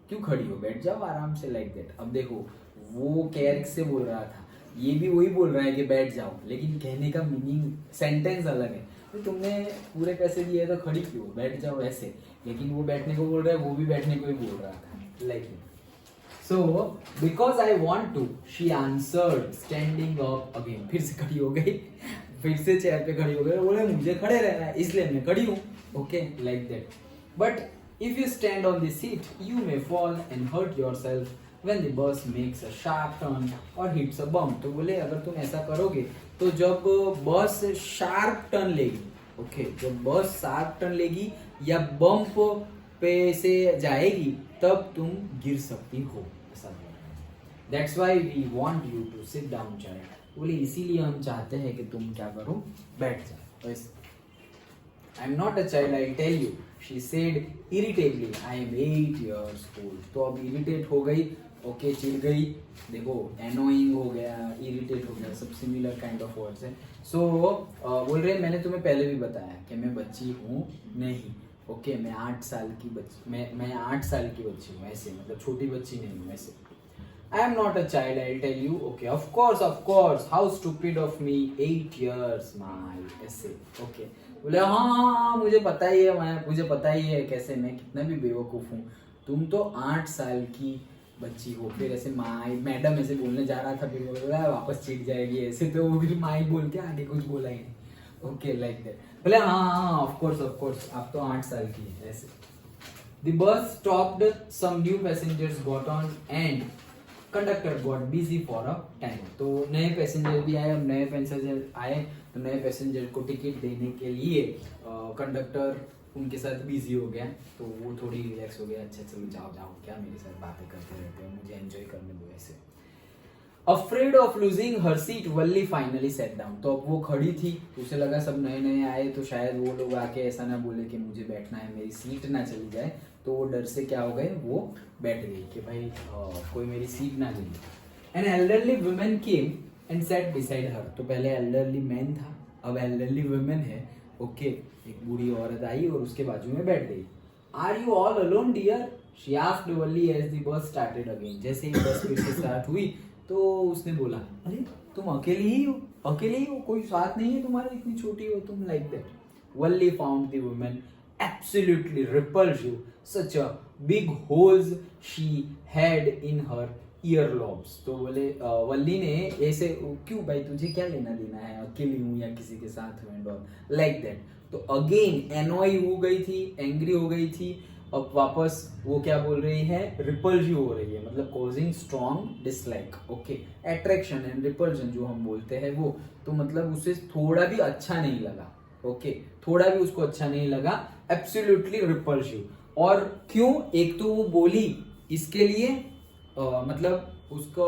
क्यों खड़ी हो? बैठ जाओ आराम से, लाइक दैट. अब देखो, वो केयर से बोल रहा था, ये भी वही बोल रहा है कि बैठ जाओ, लेकिन कहने का मीनिंग सेंटेंस अलग है. तो तुमने पूरे पैसे दिए तो खड़ी क्यों, बैठ जाओ ऐसे. लेकिन वो बैठने को बोल रहा है, वो भी बैठने को ही बोल रहा था, like that. So, because I want to, she answered, standing up again. फिर से खड़ी हो गई, फिर से चेयर पे खड़ी हो गई. बोले मुझे खड़े रहना है इसलिए मैं खड़ी हूँ. Okay, like that. But if you stand on the seat, you may fall and hurt yourself when the bus makes a sharp turn or hits a bump. तो बोले अगर तुम ऐसा करोगे तो जब बस शार्प टर्न लेगी, ओके, जब बस शार्प टर्न लेगी या बम्प पे से जाएगी तब तुम गिर सकती हो, ऐसा बोल रहे हैं. That's why we want you to sit down, child. बोले इसीलिए हम चाहते हैं कि तुम क्या करो, बैठ जाओ. I'm not a child, I'll tell you, she said irritably. I am 8 years old. तो अब irritate हो गई. ओके, चिढ़ गई. देखो, annoying हो गया, irritate हो गया, सब similar kind of words है. So बोल रहे मैंने तुम्हें पहले भी बताया कि मैं बच्ची हूँ नहीं. ओके, मैं 8 साल की बच्ची, मैं 8 साल की बच्ची हूँ, ऐसे मतलब छोटी बच्ची नहीं हूँ ऐसे. I am not a child, I'll tell you. Okay, of course. How stupid of me. 8 years, my ऐसे. Okay. बोले हाँ मुझे पता ही है, मुझे पता ही है कैसे मैं कितना भी बेवकूफ़ हूँ. तुम तो 8 साल की बच्ची हो. फिर ऐसे माई मैडम ऐसे बोलने जा रहा था, फिर बोल रहा है वापस चिढ़ जाएगी ऐसे, तो वो फिर माई बोल के आगे कुछ बोला ही नहीं. Okay, like that. बोले हाँ ऑफ कोर्स आप तो 8 साल की है ऐसे. The bus stopped, some new passengers got on and conductor got busy for a time. तो नए पैसेंजर भी आए, अब नए पैसेंजर आए तो नए पैसेंजर को टिकट देने के लिए कंडक्टर उनके साथ बिजी हो गया। तो वो थोड़ी रिलैक्स हो गया, अच्छा चलो जाओ जाओ, क्या मेरे साथ बातें करते रहते हो, मुझे एंजॉय करने दो ऐसे। Afraid of losing her seat Valli finally set down. तो अब वो खड़ी थी, तो उसे लगा सब नए नए आए तो शायद वो लोग आके ऐसा ना बोले कि मुझे बैठना है, मेरी सीट ना चली जाए। तो वो डर से क्या हो गए, वो बैठ गई कि भाई कोई मेरी सीट ना ले। An elderly women came and set beside her. तो पहले एल्डरली मैन था, अब एल्डरली वुमेन है। ओके, एक बूढ़ी औरत आई और उसके बाजू में बैठ गई। Are you all alone dear, she asked Valli as the bus started again. जैसे ही बस फिर से स्टार्ट हुई तो उसने बोला, अरे तुम अकेली ही हो, अकेले ही हो, कोई साथ नहीं है तुम्हारे, इतनी छोटी हो तुम, like that. Valli found the woman absolutely repulsive, such a big holes she had in her earlobes। तो बोले वल्ली ने ऐसे, क्यों भाई तुझे क्या लेना देना है, अकेली हूँ या किसी के साथ हूँ एंड ऑल, लाइक दैट। तो अगेन एनॉय हो गई थी, एंग्री हो गई थी। अब वापस वो क्या बोल रही है, रिपल्सिव हो रही है, मतलब causing strong dislike. Okay, attraction and repulsion जो हम बोलते हैं वो, तो मतलब उसे थोड़ा भी अच्छा नहीं लगा। ओके, थोड़ा भी उसको अच्छा नहीं लगा, एब्सोल्युटली रिपल्सिव। और क्यों, एक तो वो बोली इसके लिए मतलब उसको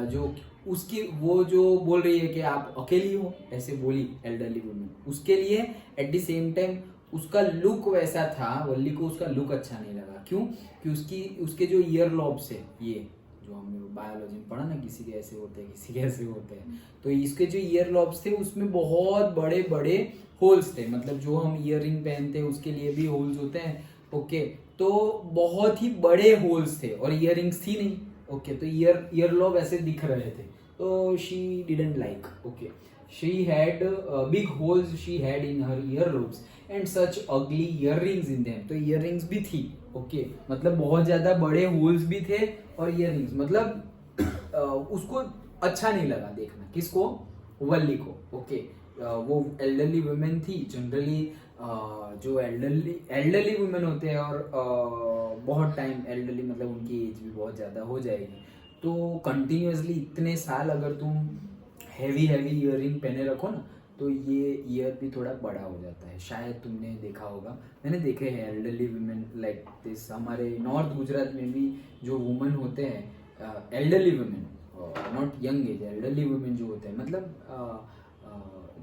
जो उसकी वो जो बोल रही है कि आप अकेली हो, ऐसे बोली एल्डरली वुमन, उसके लिए एट द सेम टाइम उसका लुक वैसा था, वल्ली को उसका लुक अच्छा नहीं लगा। क्यों, कि उसके जो ईयर लॉब्स है, ये जो हमने बायोलॉजी में पढ़ा ना, किसी के ऐसे होते हैं किसी के ऐसे होते हैं, तो इसके जो ईयर लॉब्स थे उसमें बहुत बड़े बड़े होल्स थे, मतलब जो हम ईयर रिंग पहनते हैं उसके लिए भी होल्स होते हैं। ओके, तो बहुत ही बड़े होल्स थे और ईयर रिंग्स थी नहीं। ओके, तो ईयर लॉब ऐसे दिख रहे थे, तो she didn't like. Okay, she had big holes she had in her year lobes and such अगली ईयर रिंग्स इन देम। तो ईयर रिंग्स भी थी। ओके, मतलब बहुत ज्यादा बड़े होल्स भी थे और ईयर रिंग्स, मतलब उसको अच्छा नहीं लगा देखना। किसको, वल्ली को। ओके, वो एल्डरली वुमेन थी। जनरली जो एल्डरली वुमेन होते हैं और बहुत टाइम एल्डरली मतलब उनकी एज भी बहुत ज़्यादा हो जाएगी, तो कंटिन्यूसली इतने साल अगर तुम हैवी ईयरिंग पहने रखो ना, तो ये ईयर भी थोड़ा बड़ा हो जाता है। शायद तुमने देखा होगा, मैंने देखे हैं एल्डरली वुमेन लाइक दिस। हमारे नॉर्थ गुजरात में भी जो वुमेन होते हैं, elderly women, not young age, elderly women जो होते हैं, मतलब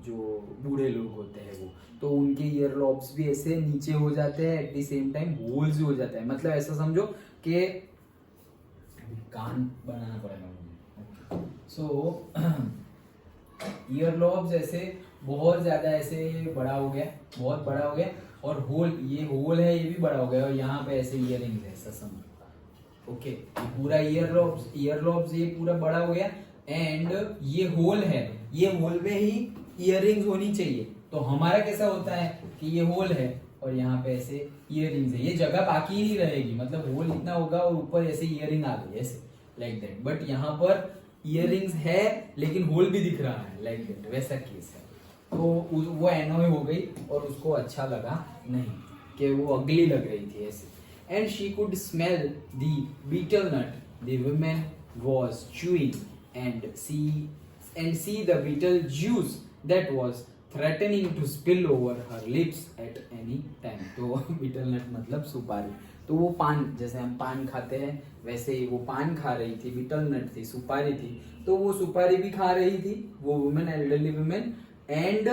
जो बूढ़े लोग होते हैं वो, तो उनके ईयर लॉब्स भी ऐसे नीचे हो जाते हैं, eight the same time holes भी हो जाता है। मतलब ऐसा समझो कि कान बनाना पड़ेगा मुझे। सो ईयर लॉब्स ऐसे बहुत ज्यादा ऐसे बड़ा हो गया, बहुत बड़ा हो गया, और ये होल है ये भी बड़ा हो गया, और यहाँ पे ऐसे ईयरिंग्स है, ऐसा समझो। ओके, पूरा ईयर लॉब्स ये पूरा बड़ा हो गया, एंड ये होल है, ये होल में ही ईयरिंग्स होनी चाहिए। तो हमारा कैसा होता है कि ये होल है और यहाँ पे ऐसे ईयरिंग्स है, ये जगह बाकी ही नहीं रहेगी, मतलब होल इतना होगा और ऊपर ऐसे ईयरिंग आ गई ऐसे, लाइक दैट। बट यहाँ पर ईयरिंग्स है लेकिन होल भी दिख रहा है, लाइक दैट, वैसा केस है। तो वो एनॉय हो गई और उसको अच्छा लगा नहीं, कि वो अगली लग रही थी ऐसे। And she could smell the beetle not the women was chewing and see the betel juice that was threatening to spill over her lips at any time। तो betel nut मतलब सुपारी। तो वो पान, जैसे हम पान खाते हैं वैसे ही वो पान खा रही थी, betel nut थी, सुपारी थी, तो वो सुपारी भी खा रही थी वो वुमेन, एल्डरली वुमेन, एंड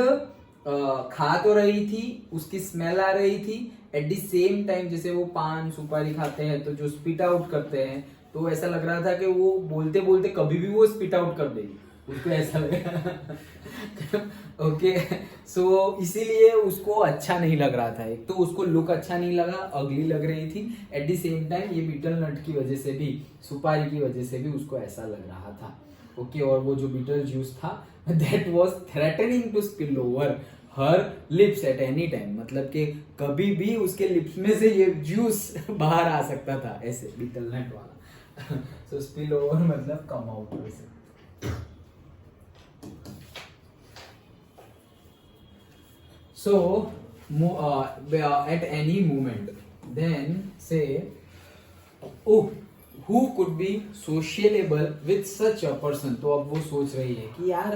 खा तो रही थी, उसकी स्मेल आ रही थी। एट द सेम टाइम जैसे वो पान सुपारी खाते हैं तो जो स्पिट आउट करते हैं, तो ऐसा लग रहा था कि वो बोलते बोलते कभी भी वो स्पिट आउट कर देगी, उसको ऐसा लगा। ओके, सो इसीलिए उसको अच्छा नहीं लग रहा था। एक तो उसको लुक अच्छा नहीं लगा, अगली लग रही थी, एट द सेम टाइम ये बीटल नट की वजह से भी, सुपारी की वजह से भी उसको ऐसा लग रहा था। ओके, और वो जो बीटल जूस था that was threatening to spill over her lips at any time, मतलब कि कभी भी उसके लिप्स में से ये जूस बाहर आ सकता था, ऐसे बीटल नट वाला। सो स्पिल ओवर मतलब कम आउट वैसे। So, at any moment, then say, oh, who could be sociable with such a person। तो अब वो सोच रही है कि यार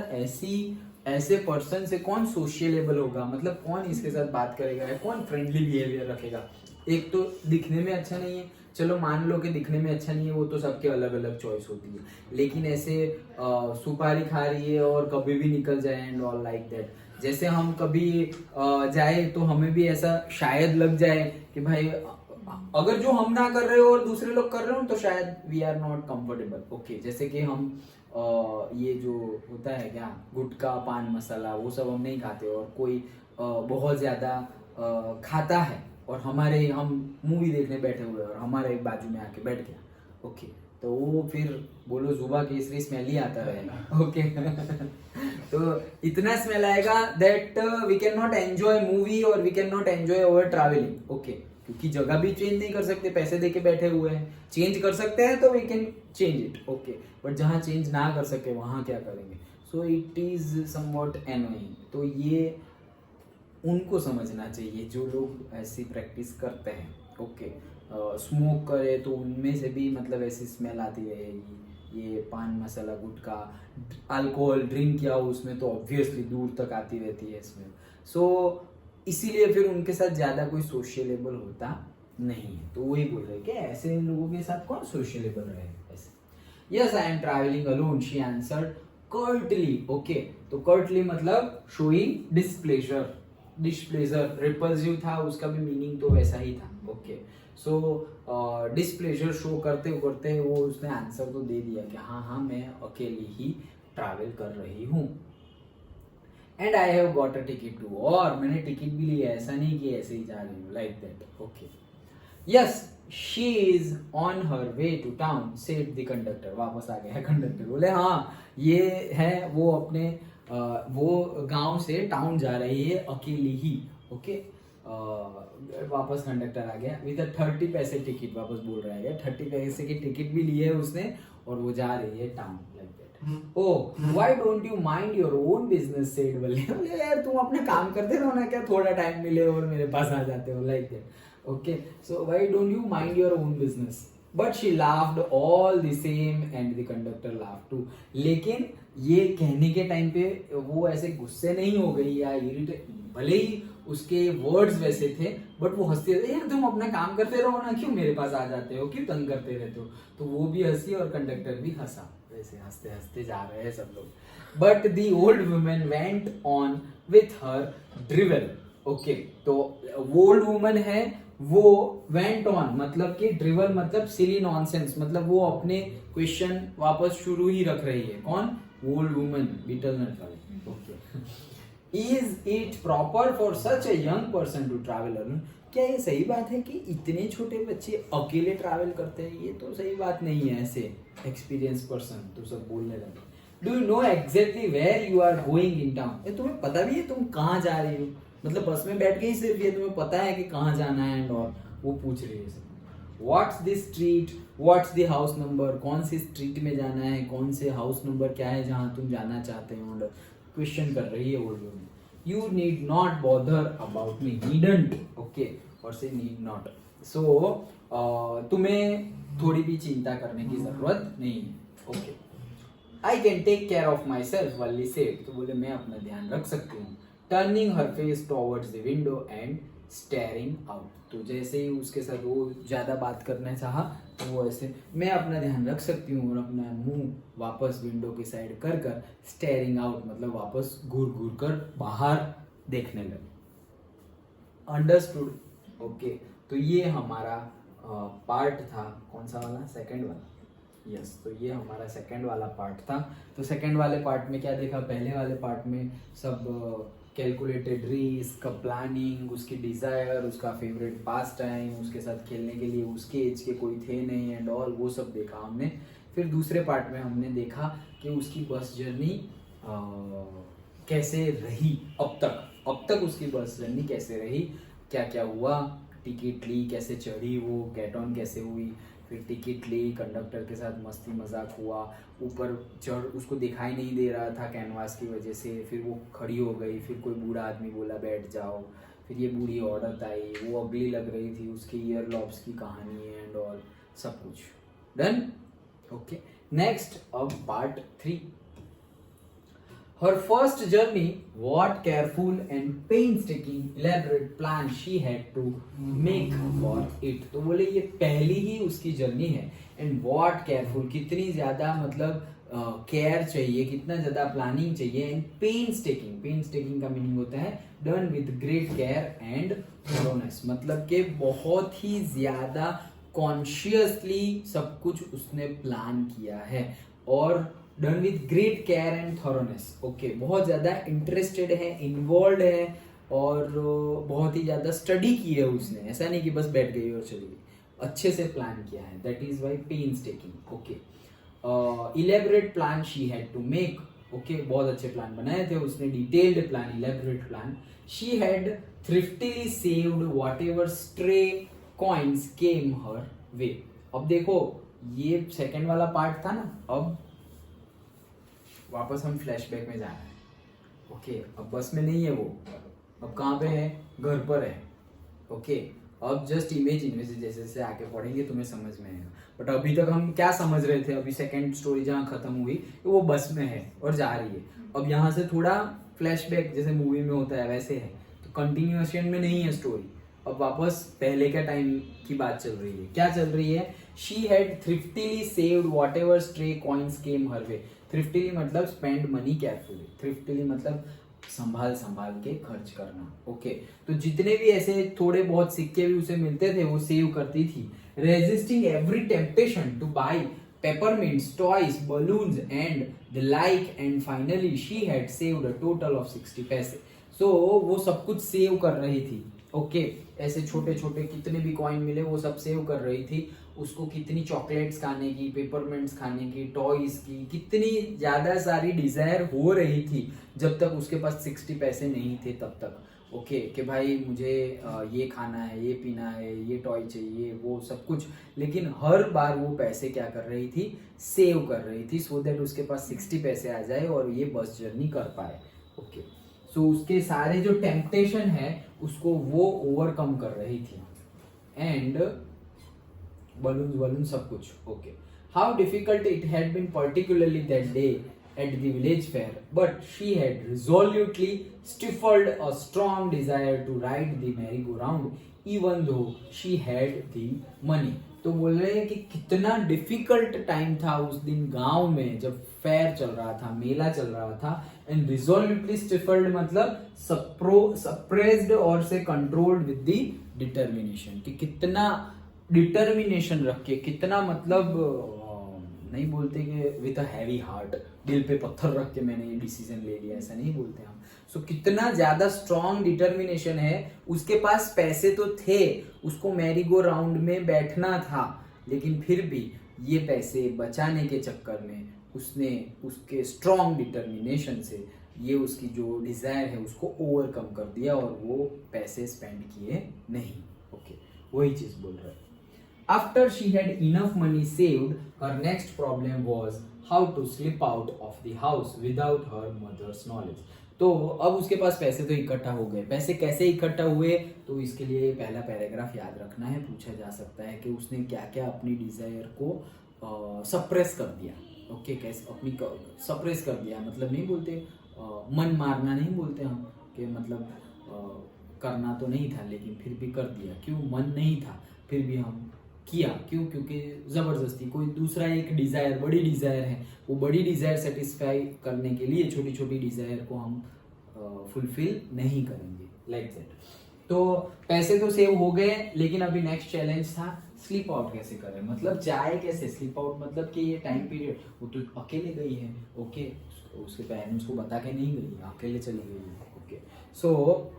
ऐसे पर्सन से कौन सोशियलेबल होगा, मतलब कौन इसके साथ बात करेगा या कौन फ्रेंडली बिहेवियर रखेगा। एक तो दिखने में अच्छा नहीं है, चलो मान लो कि दिखने में अच्छा नहीं है, वो तो सबके अलग अलग चॉइस होती है, लेकिन ऐसे सुपारी खा रही है और कभी भी निकल जाए एंड ऑल लाइक दैट। जैसे हम कभी जाए तो हमें भी ऐसा शायद लग जाए कि भाई अगर जो हम ना कर रहे हो और दूसरे लोग कर रहे हो तो शायद we are not comfortable. Okay, जैसे कि हम ये जो होता है क्या, गुटखा पान मसाला वो सब हम नहीं खाते, और कोई बहुत ज्यादा खाता है और हम मूवी देखने बैठे हुए और हमारे बाजू में आके बैठ गया। ओके, तो वो फिर बोलो जुबा केसरी स्मेल ही आता रहेगा। ओके तो इतना स्मेल आएगा that we can not enjoy movie और we can not enjoy our travelling. Okay, क्योंकि जगह भी चेंज नहीं कर सकते, पैसे देके बैठे हुए हैं, चेंज कर सकते हैं तो we can change it. Okay, but जहाँ चेंज ना कर सके वहाँ क्या करेंगे। So it is somewhat annoying. तो ये उनको समझना चाहिए जो लोग ऐसी प्रैक्टिस करते हैं। ओके, स्मोक करे तो उनमें से भी मतलब ऐसी स्मेल आती रहेगी। ये पान मसाला गुटखा अल्कोहल ड्रिंक किया हो उसमें तो ऑब्वियसली दूर तक आती रहती है स्मेल। सो इसीलिए फिर उनके साथ ज्यादा कोई सोशियलेबल होता नहीं है। तो वही बोल रहे कि ऐसे लोगों के साथ कौन सोशियलेबल रहे ऐसे। Yes I am travelling alone, she answered Curtly. Okay, तो कर्टली मतलब शोइंग डिस्प्लेजर। रिपल्सिव था, उसका भी मीनिंग तो वैसा ही था। ओके, सो डिस्प्लेजर शो करते करते वो उसने आंसर तो दे दिया कि हाँ मैं अकेली ही ट्रैवल कर रही हूँ। And I have got a ticket too, और मैंने टिकट भी लिया, ऐसा नहीं कि ऐसे ही जा रही हूँ like that. Okay, yes she is on her way to town said the conductor. वापस आ गया कंडक्टर, बोले हाँ ये है वो अपने वो गांव से टाउन जा रही है अकेली ही। ओके, वापस कंडक्टर आ गया विद 30 पैसे टिकट, वापस बोल रहा है 30 पैसे की टिकट भी ली है उसने और वो जा रही है town like that. Oh why don't you mind your own business said Valli. बोले यार तुम अपने काम करते रहो ना, क्या थोड़ा टाइम मिले और मेरे पास आ जाते हो like that. Okay, so why don't you mind your own business. But she laughed all the same and the conductor laughed too. लेकिन ये कहने के टाइम पे वो ऐसे गुस्से नहीं हो गई या इरिटेट, भले ही उसके वर्ड्स वैसे थे बट वो हंसते थे, यार तुम अपना काम करते रहो ना, क्यों मेरे पास आ जाते हो, क्यों तंग करते रहते हो। तो वो भी हंसी और कंडक्टर भी हंसा, वैसे हंसते हंसते जा रहे हैं सब लोग। But the old woman went on with her drivel. Okay, तो वो ओल्ड वुमन है वो वेंट ऑन मतलब कि ड्रिवल मतलब सिली नॉनसेंस, मतलब वो अपने क्वेश्चन वापस शुरू ही रख रही है। कौन? ओल्ड वुमन, बीटल नट वाले। Okay, is it proper for such a young person to travel alone. क्या ये सही बात है कि इतने छोटे बच्चे अकेले ट्रैवल करते हैं? ये तो सही बात नहीं है। ऐसे एक्सपीरियंस पर्सन तो सब बोलने लगे। Do you know exactly where you are going in town. तुम्हें पता भी है तुम कहाँ जा रही हो? मतलब बस में बैठ के ही सिर्फ ये तुम्हें पता है कि कहाँ जाना है एंड और वो पूछ रही है। What's this street, what's the house number, कौन सी स्ट्रीट में जाना है, कौन से हाउस नंबर क्या है जहाँ तुम जाना चाहते हो, क्वेश्चन कर रही है old woman. You need not bother about me, needn't. Okay, और से नीड नॉट। सो तुम्हें थोड़ी भी चिंता करने की जरूरत नहीं है। Okay, I can take care of myself Valli said. तो बोले मैं अपना ध्यान रख सकती हूँ। Turning her face towards the window and staring out. तो जैसे ही उसके साथ वो ज्यादा बात करना चाहा तो वो ऐसे मैं अपना ध्यान रख सकती हूँ और अपना मुंह वापस विंडो की साइड कर कर स्टेयरिंग आउट मतलब वापस घूर घूर कर बाहर देखने लगे। अंडरस्टूड। ओके, तो ये हमारा पार्ट था। कौन सा वाला? सेकंड वाला। यस, तो ये हमारा सेकंड वाला पार्ट था। तो सेकंड वाले पार्ट में क्या देखा? पहले वाले पार्ट में सब कैलकुलेटेड रिस्क का प्लानिंग, उसकी डिजायर, उसका फेवरेट पास टाइम, उसके साथ खेलने के लिए उसके एज के कोई थे नहीं एंड ऑल, वो सब देखा हमने। फिर दूसरे पार्ट में हमने देखा कि उसकी बस जर्नी कैसे रही अब तक उसकी बस जर्नी कैसे रही, क्या क्या हुआ, टिकट ली, कैसे चढ़ी, वो गेट ऑन कैसे हुई, फिर टिकट ली, कंडक्टर के साथ मस्ती मजाक हुआ, ऊपर चढ़ उसको दिखाई नहीं दे रहा था कैनवास की वजह से, फिर वो खड़ी हो गई, फिर कोई बूढ़ा आदमी बोला बैठ जाओ, फिर ये बूढ़ी औरत आई, वो अगली लग रही थी, उसके ईयर लॉब्स की कहानी एंड ऑल सब कुछ। डन. ओके, नेक्स्ट अब part 3. Her first journey, what careful and painstaking elaborate plan she had to make for it. तो बोले ये पहली ही उसकी जर्नी है. एंड what careful, कितनी ज्यादा मतलब केयर चाहिए, कितना ज्यादा प्लानिंग चाहिए. एंड पेन का मीनिंग होता है done with great care and thoroughness, मतलब कि बहुत ही ज्यादा कॉन्शियसली सब कुछ उसने प्लान किया है. और done with great care and thoroughness. Okay, बहुत ज्यादा इंटरेस्टेड है, इन्वॉल्व है और बहुत ही ज्यादा स्टडी की है उसने. ऐसा नहीं कि बस बैठ गई और चली गई, अच्छे से प्लान किया है. That is why painstaking. Okay, elaborate plan she had to make. Okay, बहुत अच्छे प्लान बनाए थे उसने, detailed plan, elaborate plan. She had thriftily saved whatever stray coins came her way. अब देखो, ये सेकंड वाला पार्ट था ना, अब वापस हम फ्लैशबैक में जा रहे हैं. ओके, अब बस में नहीं है वो, अब कहाँ पे है, घर पर है. ओके, अब जस्ट इमेजिन, जैसे जैसे आगे पढ़ेंगे तुम्हें समझ में आएगा. बट अभी तक हम क्या समझ रहे थे, अभी सेकंड स्टोरी जहाँ खत्म हुई तो वो बस में है और जा रही है. अब यहाँ से थोड़ा फ्लैशबैक जैसे मूवी में होता है वैसे है, तो कंटिन्यूएशन में नहीं है स्टोरी. अब वापस पहले का टाइम की बात चल रही है. क्या चल रही है, she had thriftily saved whatever stray coins came her way. Thriftily मतलब स्पेंड मनी केयरफुली, थ्रिफ्टिली मतलब संभाल के खर्च करना. ओके, तो जितने भी ऐसे थोड़े बहुत सिक्के भी उसे मिलते थे वो सेव करती थी. Resisting every temptation to buy peppermints, toys, balloons and the like. And finally she had saved a total of 60 पैसे. सो वो सब कुछ सेव कर रही थी. ओके, ऐसे छोटे छोटे कितने भी कॉइन मिले वो सब सेव कर रही थी. उसको कितनी चॉकलेट्स खाने की, पेपरमिंट्स खाने की, टॉयज की, कितनी ज्यादा सारी डिजायर हो रही थी जब तक उसके पास 60 पैसे नहीं थे तब तक. ओके, कि भाई मुझे ये खाना है, ये पीना है, ये टॉय चाहिए, वो सब कुछ. लेकिन हर बार वो पैसे क्या कर रही थी, सेव कर रही थी, सो दैट उसके पास 60 पैसे आ जाए और ये बस जर्नी कर पाए. ओके, सो उसके सारे जो टेम्पटेशन है उसको वो ओवरकम कर रही थी. एंड बलून सब कुछ. Okay, how difficult it had been particularly that day at the village fair, but she had resolutely stifled a strong desire to ride the merry-go-round even though she had the money. तो बोल रहे हैं कि कितना difficult time था उस दिन गांव में जब फेयर चल रहा था, मेला चल रहा था. एंड रिजोल्यूटली स्टिफल्ड मतलब सप्रेस्ड और से कंट्रोल्ड विद द डिटर्मिनेशन, कि कितना डिटर्मिनेशन रख के, कितना मतलब नहीं बोलते कि विद अ हैवी हार्ट, दिल पे पत्थर रख के मैंने ये डिसीजन ले लिया, ऐसा नहीं बोलते हम. सो कितना ज्यादा स्ट्रॉन्ग डिटर्मिनेशन है. उसके पास पैसे तो थे, उसको मैरी गो राउंड में बैठना था, लेकिन फिर भी ये पैसे बचाने के चक्कर में उसने उसके स्ट्रॉन्ग डिटर्मिनेशन से ये उसकी जो डिजायर है उसको ओवरकम कर दिया और वो पैसे स्पेंड किए नहीं. ओके, वही चीज बोल रहे हैं. After she had enough money saved, her next problem was how to slip out of the house without her mother's knowledge. तो अब उसके पास पैसे तो इकट्ठा हो गए. पैसे कैसे इकट्ठा हुए, तो इसके लिए पहला पैराग्राफ याद रखना है. पूछा जा सकता है कि उसने क्या क्या अपनी डिजायर को सप्रेस कर दिया. ओके, कैसे अपनी सप्रेस कर दिया मतलब नहीं बोलते मन मारना नहीं बोलते हम, कि मतलब करना तो नहीं था लेकिन फिर भी कर दिया. क्यों, मन नहीं था फिर भी हम किया. क्यों, क्योंकि जबरदस्ती कोई दूसरा एक डिजायर, बड़ी डिजायर है, वो बड़ी डिजायर सेटिस्फाई करने के लिए छोटी छोटी डिजायर को हम फुलफिल नहीं करेंगे, लाइक दैट. तो पैसे तो सेव हो गए, लेकिन अभी नेक्स्ट चैलेंज था स्लीप आउट कैसे करें, मतलब जाए कैसे. स्लीप आउट मतलब कि ये टाइम पीरियड, वो तो अकेले गई है. ओके, उसके पेरेंट्स को बता के नहीं गई, अकेले चली गई है. ओके, सो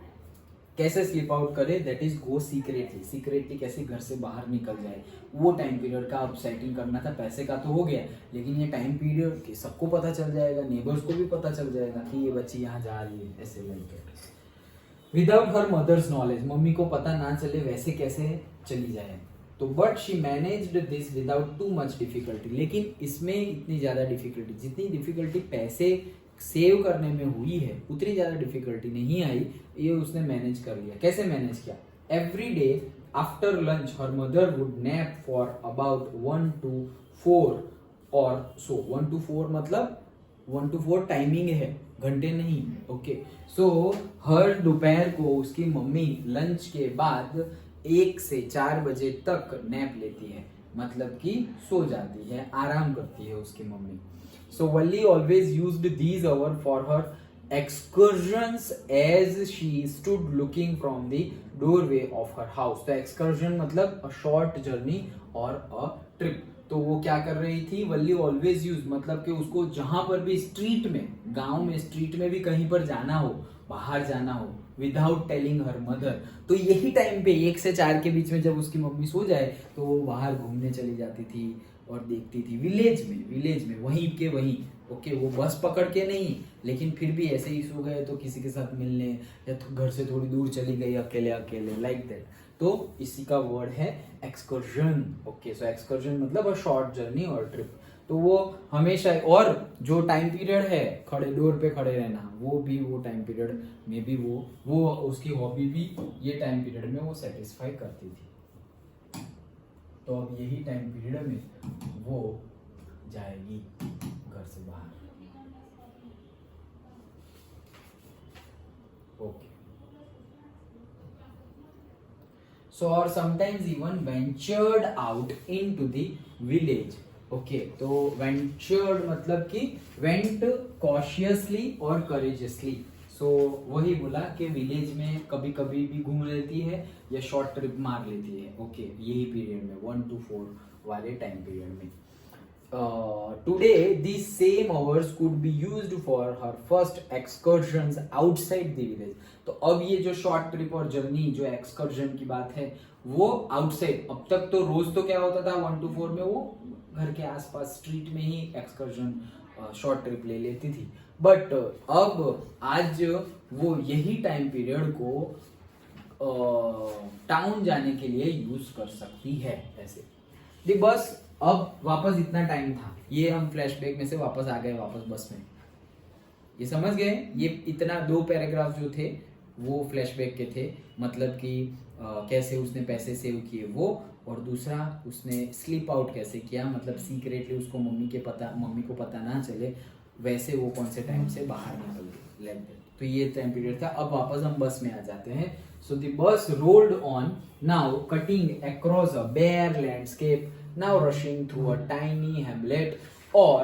कैसे स्लीप आउट करे, that is go secretly. Secretly कैसे घर से बाहर निकल जाए, वो टाइम पीरियड का अब सेटिंग करना था. पैसे का तो हो गया, लेकिन ये टाइम पीरियड के सबको पता चल जाएगा, नेबर्स को भी पता चल जाएगा कि ये बच्ची यहाँ जा रही है, ऐसे like. Without her mother's knowledge, mummy को पता ना चले वैसे कैसे चली जाए. तो but she managed this without too much difficulty. लेकिन इसमें इतनी ज्यादा डिफिकल्टी, जितनी डिफिकल्टी पैसे सेव करने में हुई है उतनी ज्यादा डिफिकल्टी नहीं आई. ये उसने मैनेज कर लिया. कैसे मैनेज किया, every day after lunch her mother would nap for about 1 to 4 और सो 1 to 4 मतलब 1 to 4 टाइमिंग है, घंटे नहीं। ओके, सो हर दोपहर को उसकी मम्मी लंच के बाद 1 से 4 बजे तक नैप लेती है, मतलब कि सो जाती है, आराम करती है उसकी mummy. So Valli always used these hour for her excursions as she stood looking from the doorway of her house। तो excursion मतलब a short journey और a trip। तो वो क्या कर रही थी, वल्ली ऑलवेज यूज मतलब कि उसको जहां पर भी स्ट्रीट में, गांव में स्ट्रीट में भी कहीं पर जाना हो, बाहर जाना हो, विदाउट टेलिंग हर मदर, तो यही टाइम पे 1 से 4 के बीच में जब उसकी मम्मी सो जाए तो वो बाहर घूमने चली जाती थी और देखती थी विलेज में वहीं के वहीं। ओके, वो बस पकड़ के नहीं, लेकिन फिर भी ऐसे ही सो गए तो किसी के साथ मिलने या घर से थोड़ी दूर चली गई अकेले लाइक दैट। तो इसी का वर्ड है एक्सकर्जन। ओके, सो एक्सकर्जन मतलब अ शॉर्ट जर्नी और ट्रिप। तो वो हमेशा, और जो टाइम पीरियड है खड़े डोर पे खड़े रहना, वो टाइम पीरियड में भी वो उसकी हॉबी भी ये टाइम पीरियड में वो सेटिस्फाई करती थी। तो अब यही टाइम पीरियड में वो जाएगी घर से बाहर। ओके, सो और sometimes even ventured out into the village. Okay, तो वेंचर्ड मतलब कि वेंट कॉशियसली और करेजियसली। सो वही बोला कि विलेज में कभी कभी भी घूम लेती है या शॉर्ट ट्रिप मार लेती है। ओके, यही पीरियड में 1 to 4 वाले टाइम पीरियड में। Today these same hours could be used for her first excursions outside the village। तो अब ये जो शॉर्ट ट्रिप और जर्नी, जो एक्सकर्जन की बात है, वो आउटसाइड। अब तक तो रोज तो क्या होता था 1 to 4 में वो घर के आसपास स्ट्रीट में ही एक्सकर्जन शॉर्ट ट्रिप ले लेती थी, बट अब आज वो यही टाइम पीरियड को टाउन जाने के लिए यूज कर सकती है। ऐसे दी बस, अब वापस इतना टाइम था, ये हम फ्लैशबैक में से वापस आ गए, वापस बस में। ये समझ गए, ये इतना 2 पैराग्राफ जो थे वो फ्लैशबैक के थे, मतलब कि कैसे उसने पैसे सेव किए वो, और दूसरा उसने स्लीप आउट कैसे किया, मतलब सीक्रेटली उसको मम्मी को पता ना चले, वैसे वो कौन से टाइम से बाहर निकल गए लाइक दैट। तो ये टाइम पीरियड था। अब वापस हम बस में आ जाते हैं। So the bus rolled on, now cutting across a bare landscape, now rushing through a tiny hamlet or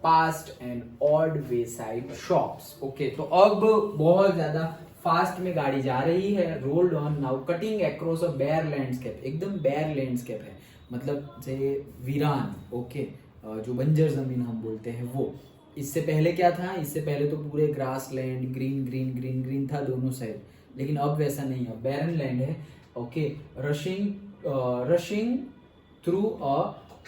past an odd wayside shops। okay, तो अब बहुत ज्यादा फास्ट में गाड़ी जा रही है। Rolled on now cutting across a bare landscape, एकदम बेयर लैंडस्केप है, मतलब से वीरान। ओके, जो बंजर जमीन हम बोलते हैं वो। इससे पहले क्या था, इससे पहले तो पूरे ग्रास लैंड, ग्रीन था दोनों साइड, लेकिन अब वैसा नहीं है, बैरन लैंड है। Okay, rushing through a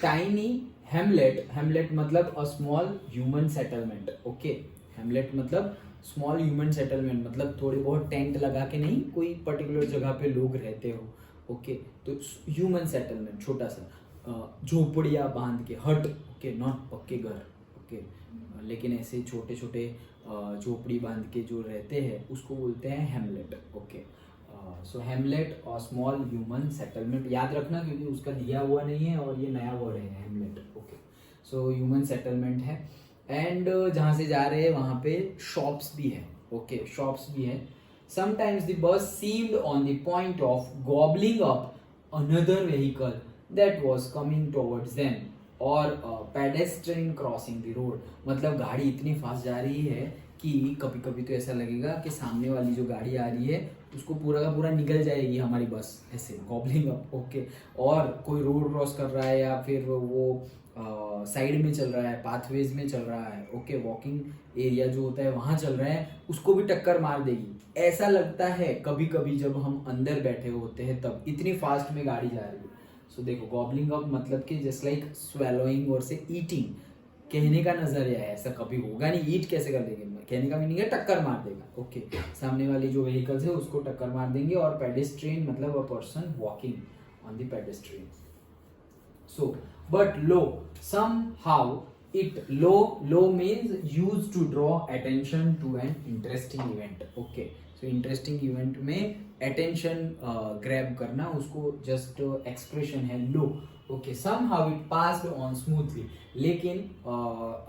tiny hamlet मतलब a small human settlement. Okay, hamlet मतलब स्मॉल ह्यूमन सेटलमेंट, मतलब थोड़े बहुत टेंट लगा के नहीं, कोई पर्टिकुलर जगह पे लोग रहते हो। ओके, तो ह्यूमन सेटलमेंट, छोटा सा झोपड़ियाँ बांध के, हट। ओके, नॉट पक्के घर। ओके, लेकिन ऐसे छोटे छोटे झोपड़ी बांध के जो रहते हैं उसको बोलते हैं हेमलेट। ओके, सो हेमलेट और स्मॉल ह्यूमन सेटलमेंट याद रखना, क्योंकि उसका दिया हुआ नहीं है और ये नया वर्ड है हेमलेट। ओके, सो ह्यूमन सेटलमेंट है। एंड जहाँ से जा रहे हैं वहाँ पे शॉप्स भी है। ओके, शॉप्स भी है। Sometimes the bus seemed on the point of gobbling up another vehicle that was coming towards them, और पेडेस्ट्रियन क्रॉसिंग द रोड, मतलब गाड़ी इतनी फास्ट जा रही है कि कभी कभी तो ऐसा लगेगा कि सामने वाली जो गाड़ी आ रही है उसको पूरा का पूरा निकल जाएगी हमारी बस, ऐसे गॉबलिंग अप। ओके, और कोई रोड क्रॉस कर रहा है या फिर वो साइड में चल रहा है, पाथवेज में चल रहा है। ओके, वॉकिंग एरिया जो होता है वहां चल रहा है, उसको भी टक्कर मार देगी। ऐसा लगता है कभी कभी जब हम अंदर बैठे होते हैं तब, इतनी फास्ट में गाड़ी जा रही है। सो देखो, गॉबलिंग अप मतलब कि जस्ट लाइक स्वेलोइंग और से ईटिंग, कहने का नजरिया है, ऐसा कभी होगा नहीं, ईट कैसे कर देंगे, कहने का मीनिंग है टक्कर मार देगा। ओके, सामने वाली जो व्हीकल्स है उसको टक्कर मार देंगे, और पेडेस्ट्रियन मतलब a person walking on the pedestrian. So but low somehow it low means used to draw attention to an interesting event। okay, so interesting event में attention grab करना, उसको just expression है लो। Okay somehow it passed on smoothly, लेकिन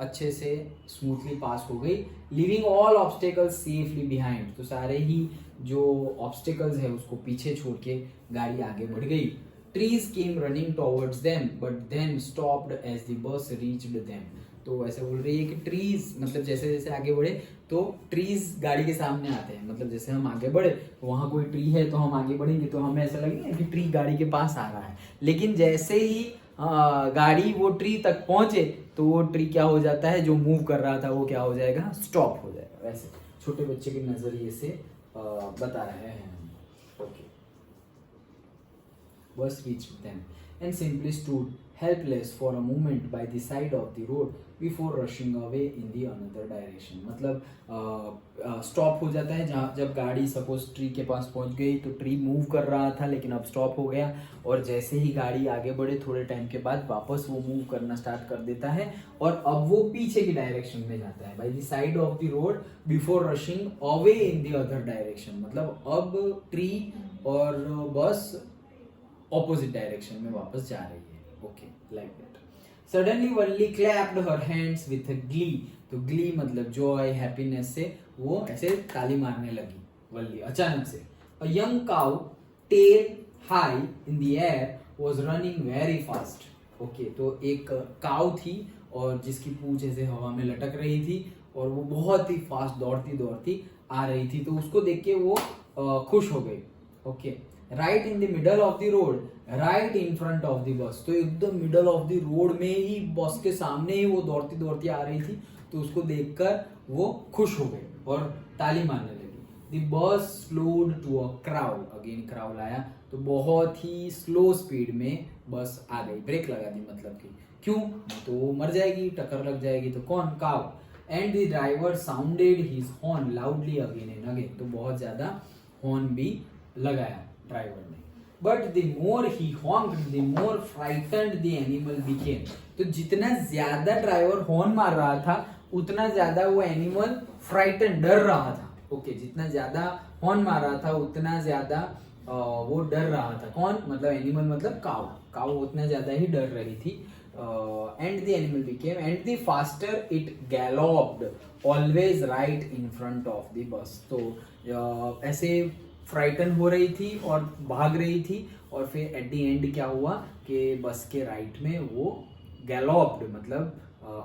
अच्छे से smoothly पास हो गई, leaving all obstacles safely behind, तो सारे ही जो ऑब्स्टिकल्स है उसको पीछे छोड़ के गाड़ी आगे बढ़ गई. Trees came running towards them but then stopped as the bus reached them. तो ऐसे बोल रही है कि ट्रीज मतलब जैसे जैसे आगे बढ़े तो ट्रीज गाड़ी के सामने आते हैं, मतलब जैसे हम आगे बढ़े तो वहां कोई ट्री है तो हम आगे बढ़ेंगे तो हमें ऐसा लगेगा कि ट्री गाड़ी के पास आ रहा है, लेकिन जैसे ही गाड़ी वो ट्री तक पहुंचे तो वो ट्री क्या हो जाता है, जो मूव कर रहा था वो क्या हो जाएगा, स्टॉप हो जाएगा. वैसे छोटे बच्चे के नजरिए से बता रहे हैं. Okay. Bus reached them and simply stood helpless for a moment by the side of the road before rushing away in the another direction. मतलब स्टॉप हो जाता है जहाँ जब गाड़ी सपोज ट्री के पास पहुंच गई तो ट्री मूव कर रहा था लेकिन अब स्टॉप हो गया, और जैसे ही गाड़ी आगे बढ़े थोड़े टाइम के बाद वापस वो मूव करना स्टार्ट कर देता है और अब वो पीछे की डायरेक्शन में जाता है. By the side of the road before rushing away in the other direction, मतलब अब ट्री और बस ऑपोजिट डायरेक्शन में वापस जा रही है. Okay, like that. Suddenly Valli clapped her hands with glee, तो ग्ली मतलब जॉय, हैप्पीनेस से वो ऐसे ताली मारने लगी वल्ली अचानक से. A young cow tail high in the air was running very fast. Okay, तो एक काउ थी और जिसकी पूंछ ऐसे हवा में लटक रही थी और वो बहुत ही फास्ट दौड़ती दौड़ती आ रही थी, तो उसको देख के वो खुश हो गई. Okay. Right in the middle of the road, right in front of the bus, तो एकदम मिडल ऑफ द रोड में ही बस के सामने ही वो दौड़ती दौड़ती आ रही थी, तो उसको देखकर वो खुश हो गई और ताली मारने लगी. The bus slowed to a crawl, again crawl आया, तो बहुत ही स्लो स्पीड में बस आ गई, ब्रेक लगा दी, मतलब कि क्यों, तो वो मर जाएगी, टक्कर लग जाएगी, तो कौन, cow. And the driver sounded his horn loudly again and again, तो बहुत ज्यादा हॉर्न भी लगाया ड्राइवर ने. But the more he horned the more frightened the animal became, तो जितना ज्यादा ड्राइवर हॉर्न मार रहा था उतना ज्यादा वो एनिमल फ्राइटन, डर रहा था. ओके, जितना ज्यादा हॉर्न मार रहा था उतना ज्यादा वो डर रहा था. कौन, मतलब एनिमल, मतलब काउ. काउ उतना ज्यादा ही डर रही थी. And the animal became and the faster it galloped always right in front of the bus, तो ऐसे फ्राइटन हो रही थी और भाग रही थी, और फिर एट द एंड क्या हुआ कि बस के राइट में वो गैलोप्ड, मतलब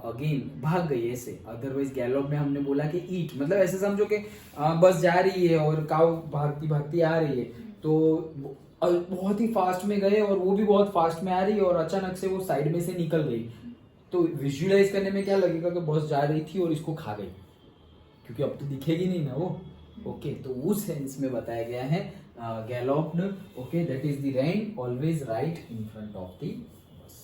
अगेन भाग गई ऐसे. अदरवाइज गैलोप में हमने बोला कि ईट, मतलब ऐसे समझो कि बस जा रही है और काऊ भागती भागती आ रही है, तो बहुत ही फास्ट में गए और वो भी बहुत फास्ट में आ रही है और अचानक से वो साइड में से निकल गई, तो विजुअलाइज करने में क्या लगेगा कि बस जा रही थी और इसको खा गई, क्योंकि अब तो दिखेगी नहीं ना वो. ओके, तो उस सेंस में बताया गया है galloped. Okay, that is the ran always right in front of the bus.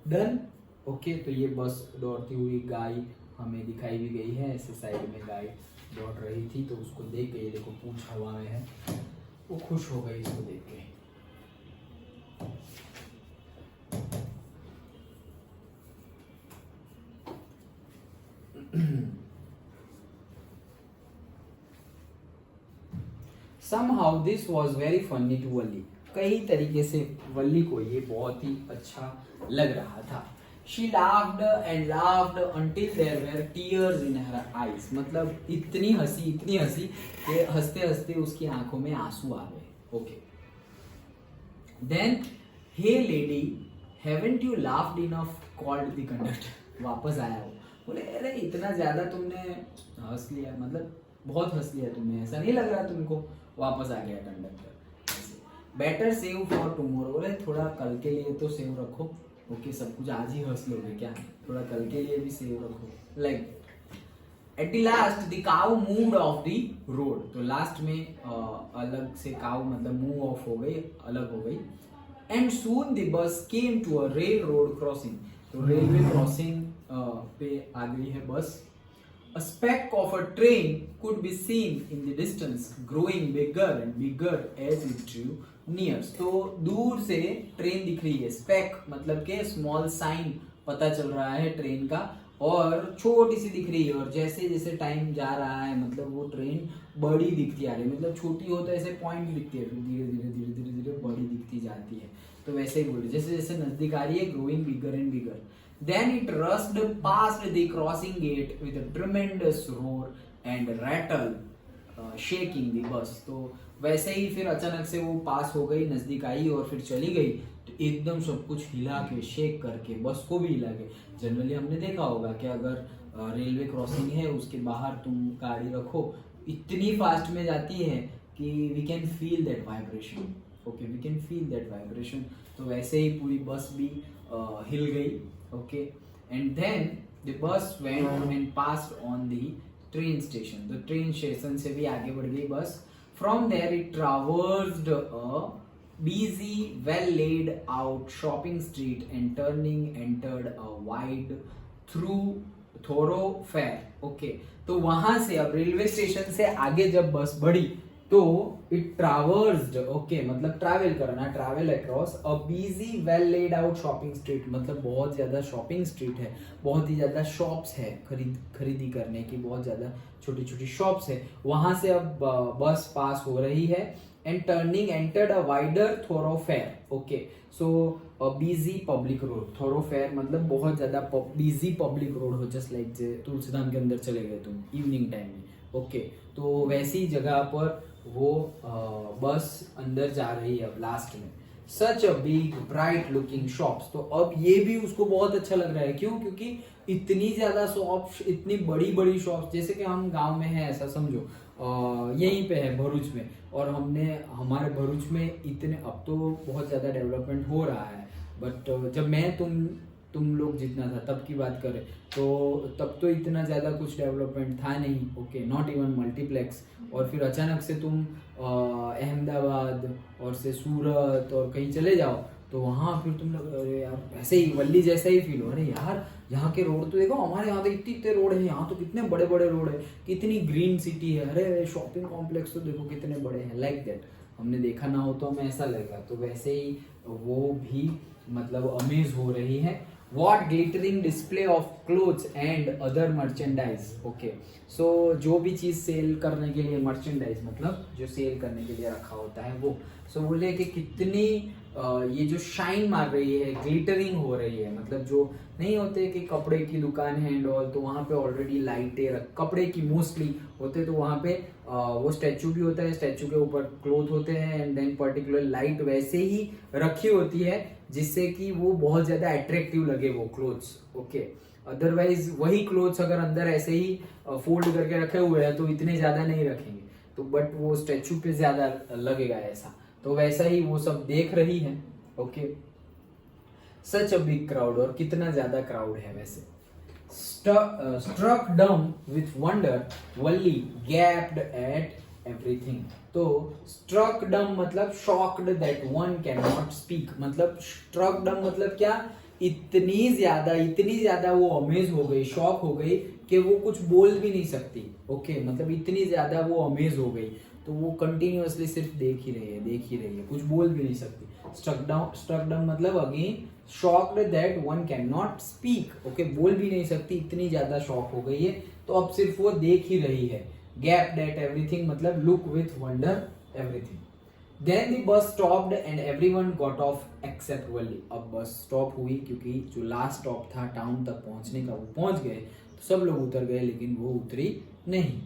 Done. Okay, तो ये बस दौड़ती हुई गाय हमें दिखाई भी गई है, ऐसे साइड में गाय दौड़ रही थी, तो उसको देख के, ये देखो पूंछ हवा में है, वो खुश हो गई इसको देख के. Somehow this was very funny to वल्ली, कई तरीके से वल्ली को ये बहुत ही अच्छा लग रहा था. She laughed and laughed until there were tears in her eyes, मतलब इतनी हंसी कि हंसते हंसते उसकी आंखों में आंसू आ गए. Okay. Then, hey lady, haven't you laughed enough? called the conductor. वापस आया वो, बोले अरे इतना ज्यादा तुमने हंस लिया, मतलब बहुत हंस लिया तुमने, ऐसा नहीं लग रहा तुमको. वापस आ गया conductor. Better save for tomorrow, बोले थोड़ा कल के लिए तो सेव रखो. ओके, सब कुछ आज ही हंस लोगे क्या, थोड़ा कल के लिए भी सेव रखो. Like at the last the cow moved of the road, तो लास्ट में अलग से काउ मतलब मूव ऑफ हो गई, अलग हो गई. And soon the bus came to a railroad crossing, तो रेलवे क्रॉसिंग पे आ गई है बस. A speck of a train could be seen in the distance, growing bigger and bigger as it drew near. तो दूर से train दिख रही है. स्पेक मतलब के स्मॉल साइन पता चल रहा है ट्रेन का, और छोटी सी दिख रही है, और जैसे जैसे टाइम जा रहा है मतलब वो ट्रेन बड़ी दिखती आ रही है. मतलब छोटी हो तो ऐसे पॉइंट दिखती है, फिर धीरे धीरे धीरे धीरे धीरे बड़ी दिखती जाती है. तो वैसे ही बोल रही, जैसे जैसे नजदीक आ रही है, growing bigger and bigger. Then it rushed past the crossing gate with a tremendous roar and rattle, shaking the bus. तो वैसे ही फिर अचानक से वो पास हो गई, नजदीक आई और फिर चली गई, तो एकदम सब कुछ हिला के, शेक करके, बस को भी हिला के. जनरली हमने देखा होगा कि अगर रेलवे क्रॉसिंग है, उसके बाहर तुम गाड़ी रखो, इतनी फास्ट में जाती है कि we can feel that vibration. Okay, we can feel that vibration. तो वैसे ही पूरी बस भी हिल गई. Okay, and then the bus went and passed on the train station. तो ट्रेन स्टेशन से भी आगे बढ़ गई bus. From there it traversed a busy, well laid out shopping street and turning entered a wide thoroughfare. Okay, तो वहां से अब रेलवे स्टेशन से आगे जब बस बढ़ी तो इट ट्रैवर्स्ड, ओके मतलब ट्रैवल करना, travel across a busy well laid out shopping street. मतलब बहुत ज्यादा शॉपिंग स्ट्रीट है, बहुत ही ज्यादा शॉप्स है, खरीदी करने की बहुत ज्यादा छोटी छोटी शॉप्स है. वहां से अब बस पास हो रही है. And turning entered a wider thoroughfare. Okay, so a busy public road. Thoroughfare मतलब बहुत ज्यादा बिजी पब्लिक रोड हो, जस्ट लाइक तुलसीधाम के अंदर चले गए तुम इवनिंग टाइम में. ओके, तो वैसी जगह पर वो बस अंदर जा रही है अब लास्ट में. Such a big bright looking shops. तो अब ये भी उसको बहुत अच्छा लग रहा है. क्यों? क्योंकि इतनी ज्यादा शॉप्स, इतनी बड़ी बड़ी शॉप्स, जैसे कि हम गांव में है ऐसा समझो, यहीं पे है भरूच में, और हमने हमारे भरूच में इतने, अब तो बहुत ज्यादा डेवलपमेंट हो रहा है, बट जब मैं तुम लोग जितना था तब की बात करें तो तब तो इतना ज़्यादा कुछ डेवलपमेंट था नहीं. Okay, not even multiplex. और फिर अचानक से तुम अहमदाबाद और से सूरत और कहीं चले जाओ तो वहाँ फिर तुम लोग अरे यार ऐसे ही वल्ली जैसा ही फील हो, अरे यार यहाँ के रोड तो देखो, हमारे यहाँ तो इतने इतने रोड है, यहाँ तो कितने बड़े बड़े रोड है, कितनी ग्रीन सिटी है, अरे शॉपिंग कॉम्प्लेक्स तो देखो कितने बड़े हैं. लाइक दैट हमने देखा ना हो तो हमें ऐसा लगेगा. तो वैसे ही वो भी मतलब अमेज हो रही है. What glittering display of clothes and other merchandise. Okay, so जो भी चीज सेल करने के लिए, merchandise मतलब जो सेल करने के लिए रखा होता है वो. So बोले कि कितनी ये जो शाइन मार रही है, ग्लिटरिंग हो रही है, मतलब जो नहीं होते कि कपड़े की दुकान है एंड ऑल, तो वहाँ पे ऑलरेडी लाइटें कपड़े की मोस्टली होते, तो वहाँ पे वो स्टैचू भी होता है, स्टैचू के ऊपर क्लोथ होते हैं एंड देन पर्टिकुलर लाइट वैसे ही रखी होती है जिससे कि वो बहुत ज्यादा अट्रैक्टिव लगे वो क्लोथ्स. ओके, अदरवाइज वही क्लोथ्स अगर अंदर ऐसे ही फोल्ड करके रखे हुए हैं तो इतने ज्यादा नहीं रखेंगे, तो बट वो स्टैचू पे ज्यादा लगेगा ऐसा. तो वैसा ही वो सब देख रही है. Okay, such a big crowd. और कितना ज्यादा क्राउड है वैसे. स्ट्रक डम with wonder, Valli gapped at everything. तो स्ट्रक डम मतलब shocked that one can not speak. मतलब स्ट्रक डम मतलब क्या, इतनी ज्यादा वो अमेज हो गई, शॉक हो गई कि वो कुछ बोल भी नहीं सकती. ओके, मतलब इतनी ज्यादा वो अमेज हो गई, तो वो कंटिन्यूअसली सिर्फ देख ही रही है, कुछ बोल भी नहीं सकती. स्ट्रक डम मतलब again shocked that one can not speak. Okay, बोल भी नहीं सकती, इतनी ज्यादा शॉक हो गई है, तो अब सिर्फ वो देख ही रही है. Gaped at everything मतलब look with wonder everything. Then the bus stopped and everyone got off except Valli. अब बस स्टॉप हुई क्योंकि जो लास्ट स्टॉप था टाउन तक पहुंचने का वो पहुंच गए, तो सब लोग उतर गए लेकिन वो उतरी नहीं.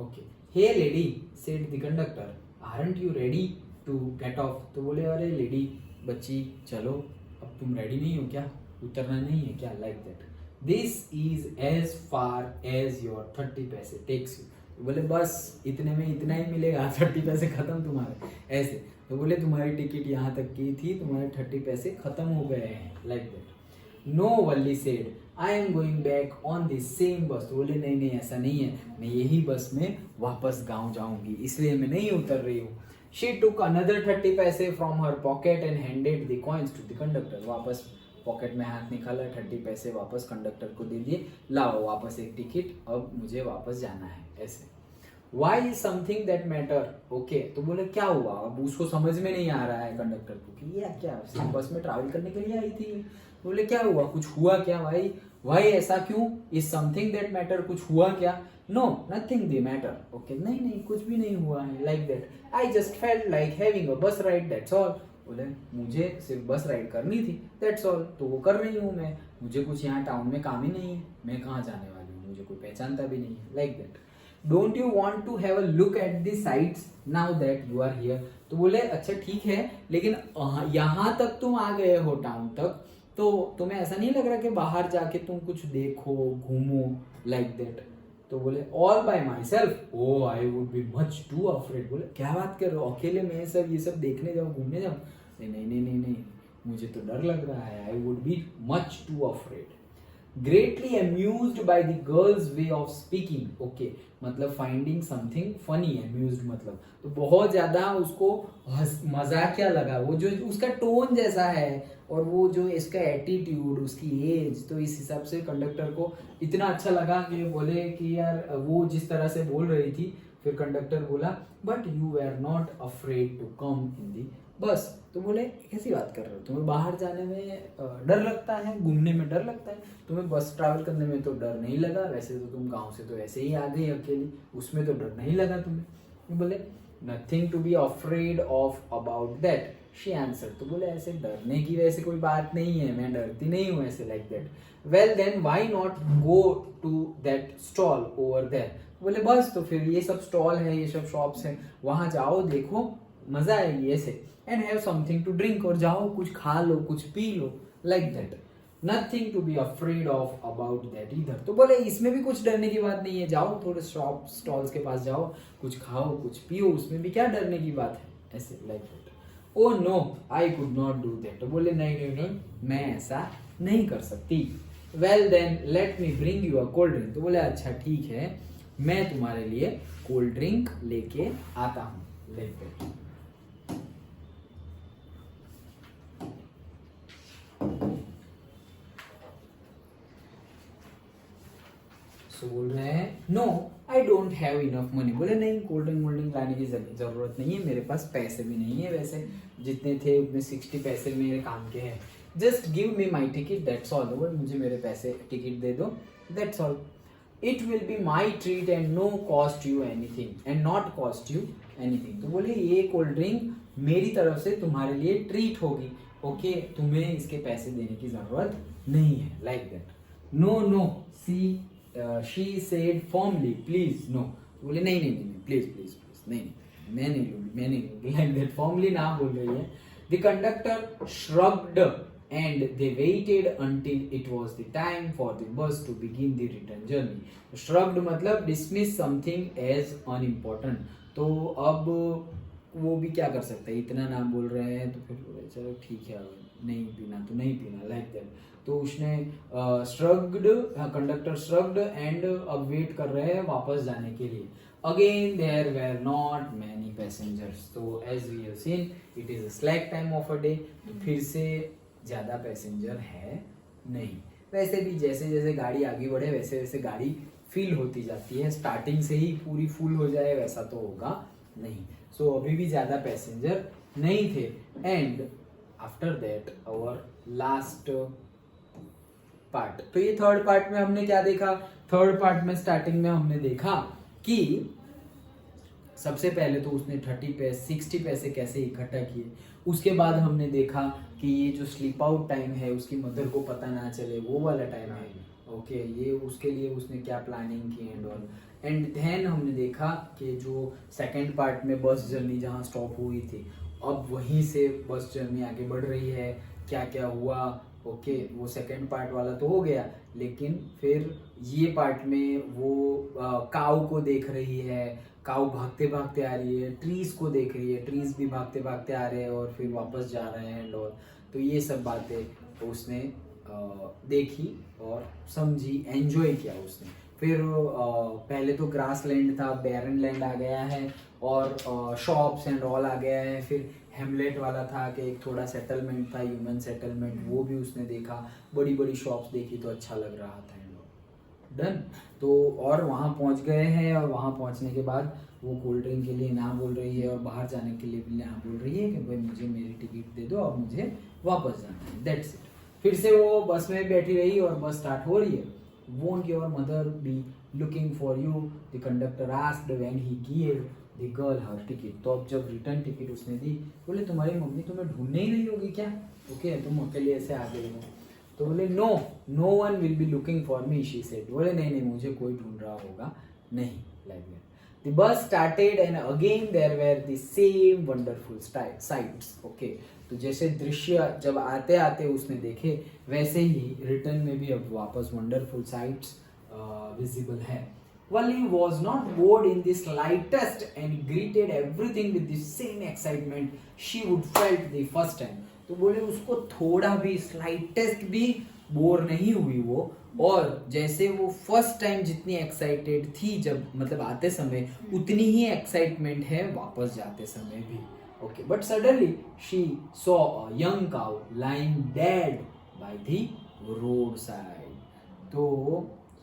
Okay, hey lady said the conductor, aren't you ready to get off. तो बोले अरे लेडी, बच्ची चलो, अब तुम रेडी नहीं हो क्या, उतरना नहीं है क्या, like that. This is as far as your 30 पैसे टेक्स यू. बोले बस इतने में इतना ही मिलेगा, 30 पैसे खत्म तुम्हारे, ऐसे. तो बोले तुम्हारी टिकट यहाँ तक की थी, तुम्हारे 30 पैसे खत्म हो गए हैं, like that. No, Valli said, I am going back on this same bus. तो बोले नहीं ऐसा नहीं है, मैं यही बस में वापस गाँव जाऊंगी, इसलिए मैं नहीं उतर रही हूँ. शी टुक अनदर 30 पैसे from her pocket and handed the coins to the conductor. वापस पॉकेट में हाथ निकाला, 30 पैसे वापस कंडक्टर को दे दिए, लाओ वापस एक टिकट, अब मुझे वापस जाना है, ऐसे. Why is something that matter? Okay, तो बोले क्या हुआ, अब उसको समझ में नहीं आ रहा है कंडक्टर को कि ये क्या, सिर्फ बस में ट्रैवल करने के लिए आई थी. बोले क्या हुआ, कुछ हुआ क्या भाई, वाई ऐसा क्यों, इज समथिंग दैट मैटर, कुछ हुआ क्या. No, nothing the matter. Okay, नहीं कुछ भी नहीं हुआ है, like that. I just felt like having a bus ride, that's all. बोले मुझे सिर्फ बस राइड करनी थी, दैट्स ऑल, तो वो कर रही हूँ मैं, मुझे कुछ यहाँ टाउन में काम ही नहीं है, मैं कहाँ जाने वाली हूँ, मुझे कोई पहचानता भी नहीं है, like that. Don't you want to have a look at the sights now that you are here. तो बोले अच्छा ठीक है, लेकिन यहाँ तक तुम आ गए हो टाउन तक, तो तुम्हें ऐसा नहीं लग रहा कि बाहर जाके तुम कुछ देखो, घूमो, लाइक दैट। तो बोले all by myself, oh I would be much too afraid. बोले क्या बात कर रहे हो, अकेले मैं सब ये सब देखने जाऊँ, घूमने जाऊँ? नहीं नहीं नहीं नहीं नहीं, मुझे तो डर लग रहा है, आई would be much too afraid. Greatly amused by the girls way of speaking, okay, मतलब फाइंडिंग समथिंग फनी, अम्यूज्ड मतलब तो बहुत ज्यादा उसको मजाकिया लगा, वो जो उसका टोन जैसा है और वो जो इसका एटीट्यूड, उसकी एज, तो इस हिसाब से कंडक्टर को इतना अच्छा लगा कि बोले कि यार वो जिस तरह से बोल रही थी, फिर कंडक्टर बोला but you are not afraid to come in the bus. तो बोले कैसी बात कर रहे हो, तुम्हें बाहर जाने में डर लगता है, घूमने में डर लगता है, तुम्हें बस ट्रैवल करने में तो डर नहीं लगा, वैसे तो तुम गांव से तो ऐसे ही आ गई अकेली, उसमें तो डर नहीं लगा तुम्हें। बोले nothing to be afraid of about that, she answer. तो बोले ऐसे डरने की वैसे कोई बात नहीं है, मैं डरती नहीं हूँ ऐसे, like that. Well then why not go to that stall over there. बोले बस तो फिर ये सब स्टॉल है, ये सब शॉप्स है, वहां जाओ, देखो, मजा आएगी ऐसे, and have something to drink, और जाओ कुछ खा लो, कुछ पी लो, like that. Nothing to be afraid of about that इधर। तो बोले इसमें भी कुछ डरने की बात नहीं है, जाओ थोड़े शॉप स्टॉल्स के पास जाओ, कुछ खाओ, कुछ पियो, उसमें भी क्या डरने की बात है, ऐसे, like that. Oh no I could not do that. तो बोले नहीं नहीं नहीं, मैं ऐसा नहीं कर सकती। Well then let me bring you a cold drink. तो बोले अच्छा ठीक है, मैं तुम्हारे लिए कोल्ड ड्रिंक लेके आता हूँ, लाइक दैट। सो बोल रहे हैं no I don't have enough money. बोले नहीं, कोल्ड ड्रिंक लाने की जरूरत नहीं है, मेरे पास पैसे भी नहीं है, वैसे जितने थे उतने 60 पैसे मेरे काम के हैं। Just give me my ticket that's all. बोले मुझे मेरे पैसे टिकट दे दो, that's all. It will be my treat and no cost you anything and not cost you anything. तो बोले ये कोल्ड ड्रिंक मेरी तरफ से तुम्हारे लिए ट्रीट होगी, ओके, तुम्हें इसके पैसे देने की जरूरत नहीं है, like that. No no see she said formally please no. बोले नहीं नहीं नहीं प्लीज प्लीज प्लीज, नहीं मैं नहीं लूंगी, मैं नहीं लूंगी, लाइक दैट। फॉर्मली ना बोल रही है। The conductor shrugged and they waited until it was the time for the bus to begin the return journey. Shrugged मतलब डिसमिस समथिंग एज अनइम्पोर्टेंट। तो अब वो भी क्या कर सकता है, इतना ना बोल रहे हैं तो फिर बोले चलो ठीक है, नहीं पीना तो नहीं पीना, लाइक दैट। तो उसने श्रग्ड, कंडक्टर श्रग्ड एंड अब वेट कर रहे हैं वापस जाने के लिए। Again there were not many passengers. तो as we have seen it is a slack time of a day, तो फिर से ज्यादा पैसेंजर है नहीं। वैसे भी जैसे जैसे गाड़ी आगे बढ़े वैसे वैसे गाड़ी फिल होती जाती है, स्टार्टिंग से ही पूरी फुल हो जाए वैसा तो होगा नहीं। सो अभी भी ज्यादा पैसेंजर नहीं थे। And after that our last part. तो ये थर्ड पार्ट में हमने क्या देखा, थर्ड पार्ट में स्टार्टिंग में हमने देखा कि सबसे पहले तो उसने 60 पैसे कैसे इकट्ठा किए। उसके बाद हमने देखा कि ये जो स्लीप आउट टाइम है उसकी मदर को पता ना चले, वो वाला टाइम है, ओके, ये उसके लिए उसने क्या प्लानिंग की एंड ऑल। एंड देन हमने देखा कि जो सेकंड पार्ट में बस जर्नी जहाँ स्टॉप हुई थी, अब वहीं से बस जर्नी आगे बढ़ रही है, क्या क्या हुआ, ओके, वो सेकंड पार्ट वाला तो हो गया। लेकिन फिर ये पार्ट में वो काऊ को देख रही है, काऊ भागते भागते आ रही है, ट्रीज को देख रही है, ट्रीज भी भागते भागते आ रहे हैं और फिर वापस जा रहे हैं एंड ऑल। तो ये सब बातें उसने देखी और समझी, एंजॉय किया उसने। फिर पहले तो ग्रास लैंड था, बैरन लैंड आ गया है और शॉप्स एंड ऑल आ गया है। फिर हेमलेट वाला था कि एक थोड़ा सेटलमेंट था, ह्यूमन सेटलमेंट, वो भी उसने देखा, बड़ी बड़ी शॉप्स देखी तो अच्छा लग रहा था। डन। तो और वहाँ पहुँच गए हैं और वहाँ पहुँचने के बाद वो कोल्ड ड्रिंक के लिए ना बोल रही है और बाहर जाने के लिए भी ना बोल रही है कि भाई मुझे मेरी टिकट दे दो और मुझे वापस जाना है, दैट्स इट। फिर से वो बस में बैठी रही और बस स्टार्ट हो रही है। Won't your mother be looking for you. The conductor asked when he gave the girl her ticket. तो अब जब रिटर्न टिकट उसने दी, बोले तुम्हारी मम्मी तुम्हें ढूंढने ही नहीं होगी क्या? ओके, तुम अकेले ऐसे आ गई हो? तो बोले no one will be looking for me, she said. बोले नहीं मुझे कोई ढूंढ रहा होगा नहीं. Like that. The bus started and again there were the same wonderful sights. Okay, तो जैसे दृश्य जब आते आते उसने देखे, वैसे ही रिटर्न में भी अब वापस वंडरफुल साइट्स विजिबल है. Valli was not bored in the slightest and greeted everything with the same excitement she would felt the first time. तो बोले उसको थोड़ा भी स्लाइटेस्ट भी बोर नहीं हुई वो, और जैसे वो फर्स्ट टाइम जितनी एक्साइटेड थी जब मतलब आते समय, उतनी ही एक्साइटमेंट है वापस जाते समय भी. Okay, but suddenly she saw a young cow lying dead by the road side. तो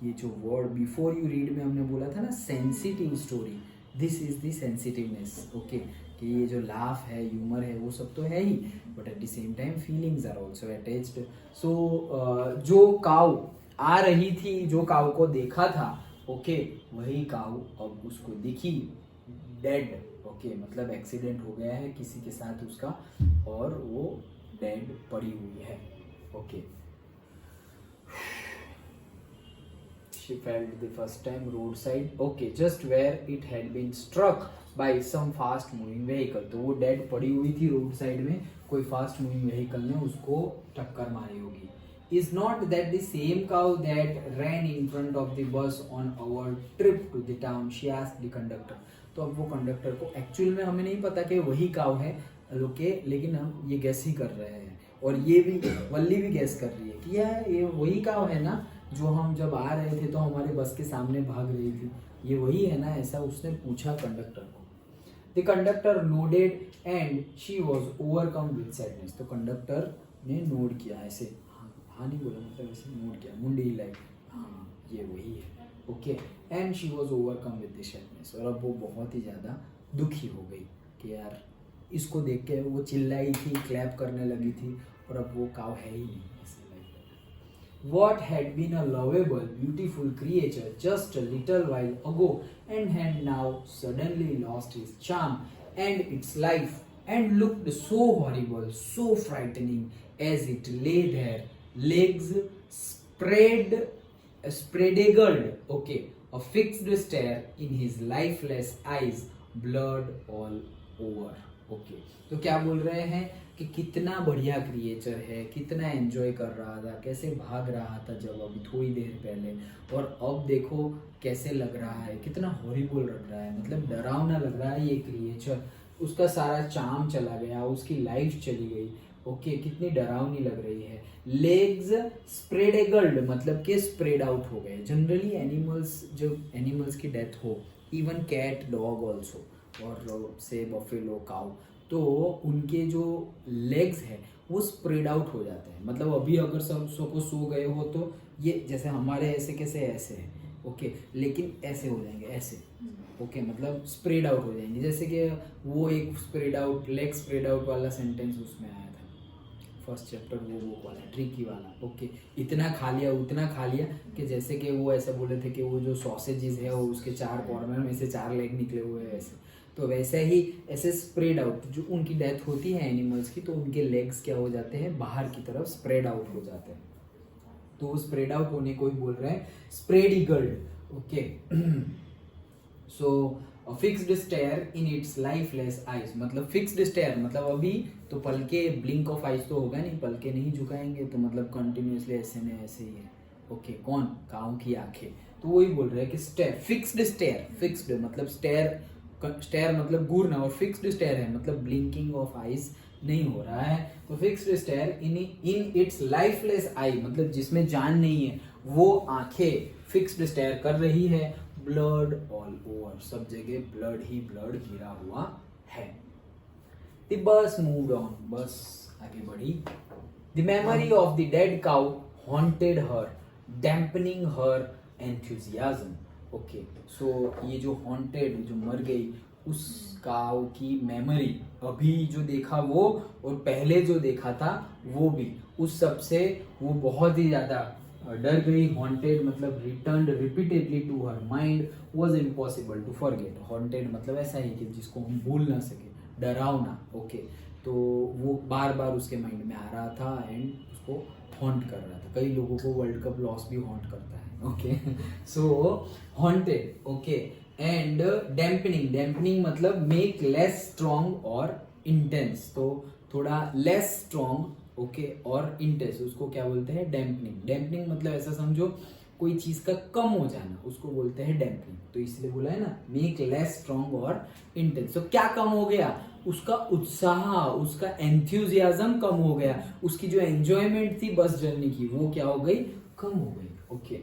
ये जो वर्ड बिफोर यू रीड में हमने बोला था ना, sensitive story, this is the sensitiveness. Okay, कि ये जो लाफ है, ह्यूमर है, वो सब तो है ही, but at the same time feelings are also attached. So जो काऊ आ रही थी, जो काऊ को देखा था, ओके, वही काऊ अब उसको दिखी डेड. ओके, मतलब एक्सीडेंट हो गया है किसी के साथ उसका, और वो डेड पड़ी हुई है. Okay, she felt the first time roadside, okay, just where it had been struck by some fast moving vehicle. तो वो डेड पड़ी हुई थी रोड साइड में, कोई फास्ट मूविंग व्हीकल ने उसको टक्कर मारी होगी. Is not that the same cow that ran in front of the bus on our trip to the town? She asked the conductor. तो अब वो कंडक्टर को एक्चुअल में हमें नहीं पता कि वही काव है, ओके, लेकिन हम ये गैस ही कर रहे हैं, और ये भी वल्ली भी गैस कर रही है कि यार ये वही काव है ना जो हम जब आ रहे थे तो हमारे बस के सामने भाग रही थी, ये वही है ना, ऐसा उसने पूछा कंडक्टर को. The conductor nodded and she was overcome with sadness. तो कंडक्टर ने नोड किया, ऐसे हाँ नहीं बोला, मतलब ऐसे नोट किया, मुंडी हिलाई, हाँ ये वही है. Okay, and she was overcome with the sadness. और अब वो बहुत ही ज़्यादा दुखी हो गई कि यार इसको देख के वो चिल्लाई थी, क्लैप करने लगी थी, और अब वो काव है ही नहीं. What had been a lovable, beautiful creature just a little while ago and had now suddenly lost its charm and its life and looked so horrible, so frightening as it lay there, legs spread-eagled, okay, a fixed stare in his lifeless eyes, blood all over. Okay, तो क्या बोल रहे हैं कि कितना बढ़िया creature है, कितना एंजॉय कर रहा था, कैसे भाग रहा था जब अभी थोड़ी देर पहले, और अब देखो कैसे लग रहा है, कितना हॉरिबल लग रहा है, मतलब डरावना लग रहा है ये क्रिएचर. उसका सारा चार्म चला गया, उसकी लाइफ चली गई. ओके, कितनी डरावनी लग रही है. लेग्स स्प्रेड एगल्ड, मतलब के स्प्रेड आउट हो गए. जनरली एनिमल्स, जब एनिमल्स की डेथ हो, इवन कैट, डॉग ऑल्सो, और से बफेलो, काउ, तो उनके जो लेग्स हैं वो स्प्रेड आउट हो जाते हैं. मतलब अभी अगर सब को सो गए हो तो ये जैसे हमारे ऐसे कैसे ऐसे है, ओके, लेकिन ऐसे हो जाएंगे ऐसे. ओके, मतलब स्प्रेड आउट हो जाएंगे. जैसे कि वो एक spread out, leg spread out वाला सेंटेंस उसमें आया था फर्स्ट चैप्टर, वो वाला ट्रिकी वाला. ओके, इतना खा लिया, उतना खा लिया कि जैसे कि वो ऐसा बोले थे कि वो जो सॉसेजेस है वो उसके 4 कॉर्नर में से 4 लेग निकले हुए हैं ऐसे. तो वैसे ही ऐसे स्प्रेड आउट, जो उनकी डेथ होती है एनिमल्स की, तो उनके लेग्स क्या हो जाते हैं, बाहर की तरफ स्प्रेड आउट हो जाते हैं. तो वो स्प्रेड आउट होने को ही बोल रहे हैं spread eagled. Okay, so fixed stare in its lifeless eyes, मतलब फिक्स्ड स्टेयर मतलब अभी तो पलके, ब्लिंक ऑफ आइज तो होगा नहीं, पलके नहीं झुकाएंगे, तो मतलब कंटिन्यूसली ऐसे ने ऐसे ही है. ओके, कौन, काऊ की आंखें. तो वही बोल रहे हैं कि स्टेयर, फिक्स्ड स्टेयर, फिक्स्ड मतलब स्टेयर, स्टेयर मतलब घूरना, और फिक्स्ड स्टेयर है मतलब ब्लिंकिंग ऑफ आइज नहीं हो रहा है. तो fixed stare in its lifeless eye, मतलब जिसमें जान नहीं है, वो आंखें फिक्स्ड स्टेयर कर रही है. ब्लड ऑल ओवर, सब जगह ब्लड ही ब्लड गिरा हुआ है. द बस मूव्ड ऑन, बस आगे बढ़ी. The memory of the dead cow haunted her, dampening her enthusiasm. Okay, so ये जो हॉन्टेड, जो मर गई, उस काऊ की मेमोरी, अभी जो देखा वो और पहले जो देखा था वो भी, उस सब से वो बहुत ही ज़्यादा डर गई. हॉन्टेड मतलब returned repeatedly to her mind, was impossible to forget. Haunted मतलब ऐसा ही कि जिसको हम भूल ना सके, डरावना. ओके, तो वो बार बार उसके माइंड में आ रहा था एंड उसको हॉन्ट कर रहा था. कई लोगों को वर्ल्ड कप लॉस भी हॉन्ट करता है. Okay, so haunted. Okay, and dampening. Dampening मतलब मेक लेस स्ट्रॉन्ग और इंटेंस. तो थोड़ा लेस स्ट्रॉन्ग, ओके, और इंटेंस, उसको क्या बोलते हैं? डैम्पनिंग. डैम्पनिंग मतलब ऐसा समझो कोई चीज का कम हो जाना, उसको बोलते हैं डैम्पनिंग. तो इसलिए बोला है ना, मेक लेस स्ट्रॉन्ग और इंटेंस. तो क्या कम हो गया? उसका उत्साह, उसका एंथ्यूजियाज्म कम हो गया. उसकी जो एंजॉयमेंट थी बस जर्नी की, वो क्या हो गई? कम हो गई. Okay,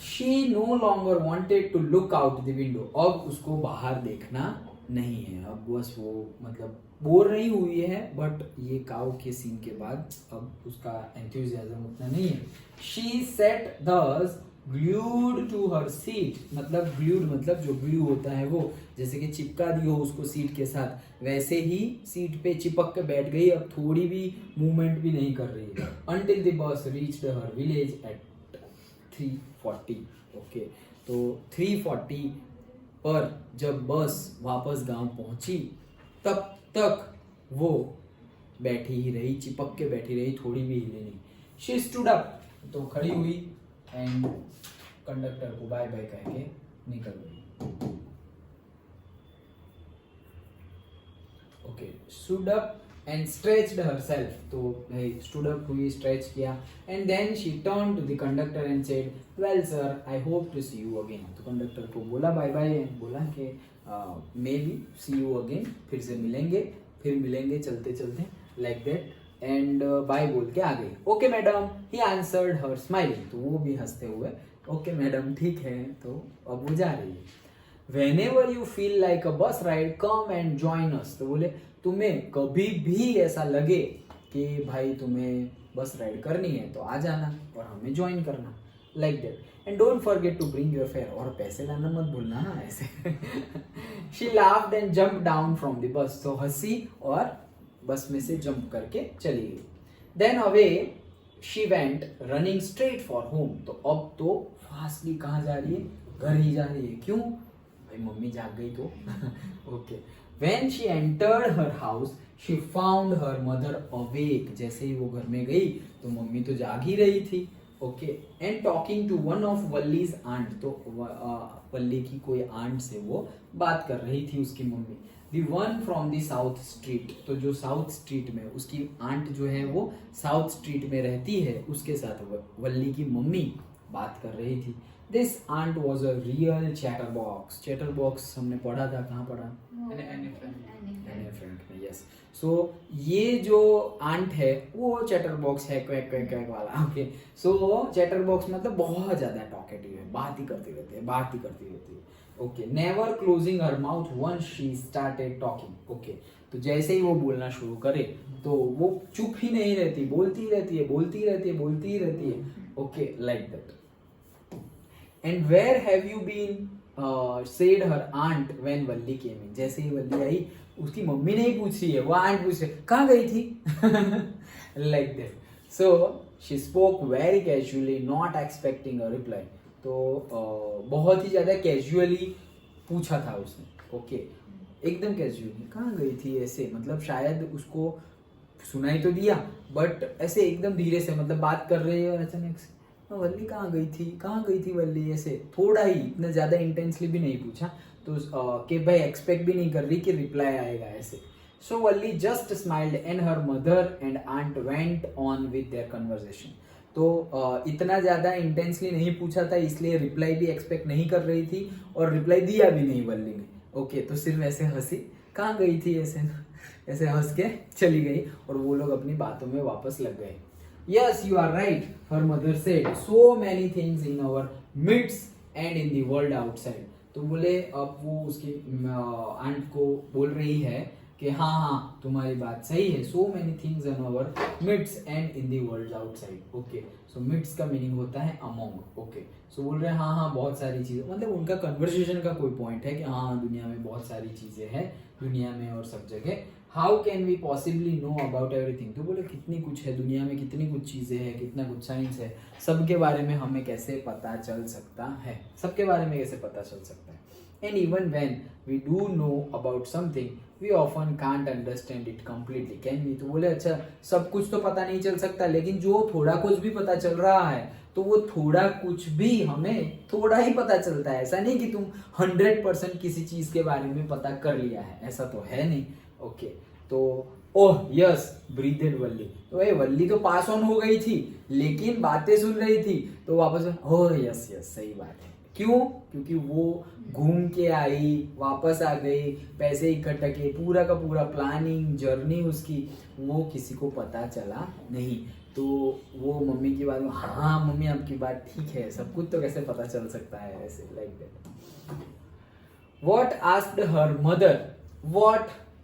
she no longer wanted to look out the window. अब उसको बाहर देखना नहीं है. अब बस वो मतलब बोर नहीं हुई है, बट ये काउ के सीन के बाद अब उसका एंथुजियाज्म उतना नहीं है. शी सेट दस ग्लूड टू हर सीट. मतलब ग्लूड मतलब जो ग्लू होता है वो, जैसे कि चिपका दी हो उसको सीट के साथ, वैसे ही सीट पे चिपक के बैठ गई. अब थोड़ी भी मूवमेंट भी नहीं कर रही है. Until the bus reached her village at 3:40. Okay, तो 3:40 पर जब बस वापस गांव पहुंची, तब तक वो बैठी ही रही, चिपक के बैठी रही, थोड़ी भी हिले नहीं. शी स्टूड अप, तो खड़ी हुई एंड कंडक्टर को बाय बाय कह के निकल गई. Okay, stood up and stretched herself. तो स्टूड अप हुई, स्ट्रेच किया, and then she turn to the conductor and said, well sir, I hope to see you again. तो कंडक्टर को बोला बाय बाय एंड बोला कि maybe see you again, फिर से मिलेंगे, फिर मिलेंगे चलते चलते, लाइक दैट, एंड बाय बोल के आ गई. Okay madam, he answered her smiling. तो वो भी हंसते हुए ओके मैडम ठीक है. तो अब वो जा रही है. Whenever you feel like a bus ride, come and join us. तो बोले तुम्हें कभी भी ऐसा लगे कि भाई तुम्हें बस राइड करनी है तो आ जाना और हमें ज्वाइन करना, like that. And don't forget to bring your fare. और पैसे लाना मत भूलना ना ऐसे. She laughed and jump down from the bus. तो हंसी और बस में से जंप करके चली गई. Then away she went running straight for home. तो अब तो फास्टली कहाँ जा रही है? घर ही जा रही है. क्यों? भाई मम्मी जाग गई तो. Okay, when she entered her house she found her mother awake. जैसे ही वो घर में गई तो मम्मी तो जाग ही रही थी. Okay, and talking to one of Valli's aunt. तो वल्ली की कोई आंट से वो बात कर रही थी उसकी mummy. The one from the south street. तो जो साउथ स्ट्रीट में उसकी आंट जो है वो साउथ स्ट्रीट में रहती है, उसके साथ वल्ली की मम्मी बात कर रही थी. This aunt was a real chatterbox. Chatterbox हमने पढ़ा था, कहाँ पढ़ा? फ्रेंड में. यस. सो ये जो आंट है वो चैटरबॉक्स है, क्वैक क्वैक क्वैक वाला. ओके, सो चैटरबॉक्स मतलब बहुत ज्यादा टॉकेटिव है, बात ही करती रहती है, बात ही करती रहती है. Okay, never closing her mouth once she started talking. Okay, तो जैसे ही वो बोलना शुरू करे तो वो चुप ही नहीं रहती, बोलती रहती है, बोलती रहती है, बोलती ही रहती है. Okay, like that. And where have you been said her aunt when Valli came in. जैसे ही वल्ली आई, उसकी मम्मी नहीं पूछ रही है, वो आंट पूछ रही है कहाँ गई थी. Like that. So she spoke very casually, not expecting a reply. तो बहुत ही ज्यादा कैजुअली पूछा था उसने. ओके, एकदम कैजुअली, कहाँ गई थी ऐसे, मतलब शायद उसको सुनाई तो दिया बट ऐसे एकदम धीरे से, मतलब बात कर रही है और अचानक से वल्ली कहाँ गई थी, कहाँ गई थी वल्ली, ऐसे थोड़ा ही, इतना ज्यादा इंटेंसली भी नहीं पूछा. तो कि भाई एक्सपेक्ट भी नहीं कर रही कि रिप्लाई आएगा ऐसे. So Valli just smiled and her mother and aunt went on with their conversation. तो इतना ज्यादा इंटेंसली नहीं पूछा था, इसलिए रिप्लाई भी एक्सपेक्ट नहीं कर रही थी और रिप्लाई दिया भी नहीं वल्ली ने. ओके, तो सिर्फ ऐसे हंसी, कहाँ गई थी ऐसे, ऐसे हंस के चली गई और वो लोग अपनी बातों में वापस लग गए. Yes, you are right, her mother said. So many things in our midst and in the world outside. तो बोले अब वो उसकी आंट को बोल रही है कि हाँ हाँ तुम्हारी बात सही है. So many things in our midst and in the world outside. Okay, so midst का मीनिंग होता है among. Okay, so बोल रहे हैं हाँ हाँ बहुत सारी चीजें, मतलब उनका कन्वर्सेशन का कोई पॉइंट है कि हाँ दुनिया में बहुत सारी चीजें हैं, दुनिया में और सब जगह how can we possibly know about everything, तो बोले कितनी कुछ है दुनिया में, कितनी कुछ चीज़ें हैं, कितना कुछ साइंस है, सबके बारे में हमें कैसे पता चल सकता है, सबके बारे में कैसे पता चल सकता है. And even when we do know about something we often can't understand it completely. Can we, तो बोले अच्छा सब कुछ तो पता नहीं चल सकता, लेकिन जो थोड़ा कुछ भी पता चल रहा है तो वो थोड़ा कुछ भी हमें थोड़ा ही पता चलता है. ऐसा नहीं कि तुम 100% किसी चीज के बारे में पता कर लिया है, ऐसा तो है नहीं. ओके तो ओह यस ब्रीदेड वल्ली, तो ये वल्ली तो पास ऑन हो गई थी लेकिन बातें सुन रही थी तो वापस ओह यस यस सही बात है. क्यों? क्योंकि वो घूम के आई, वापस आ गई, पैसे इकट्ठा किए, पूरा का पूरा प्लानिंग जर्नी उसकी वो किसी को पता चला नहीं. तो वो मम्मी की बात, हाँ मम्मी आपकी बात ठीक है, सब कुछ तो कैसे पता चल सकता है ऐसे like that. What asked her mother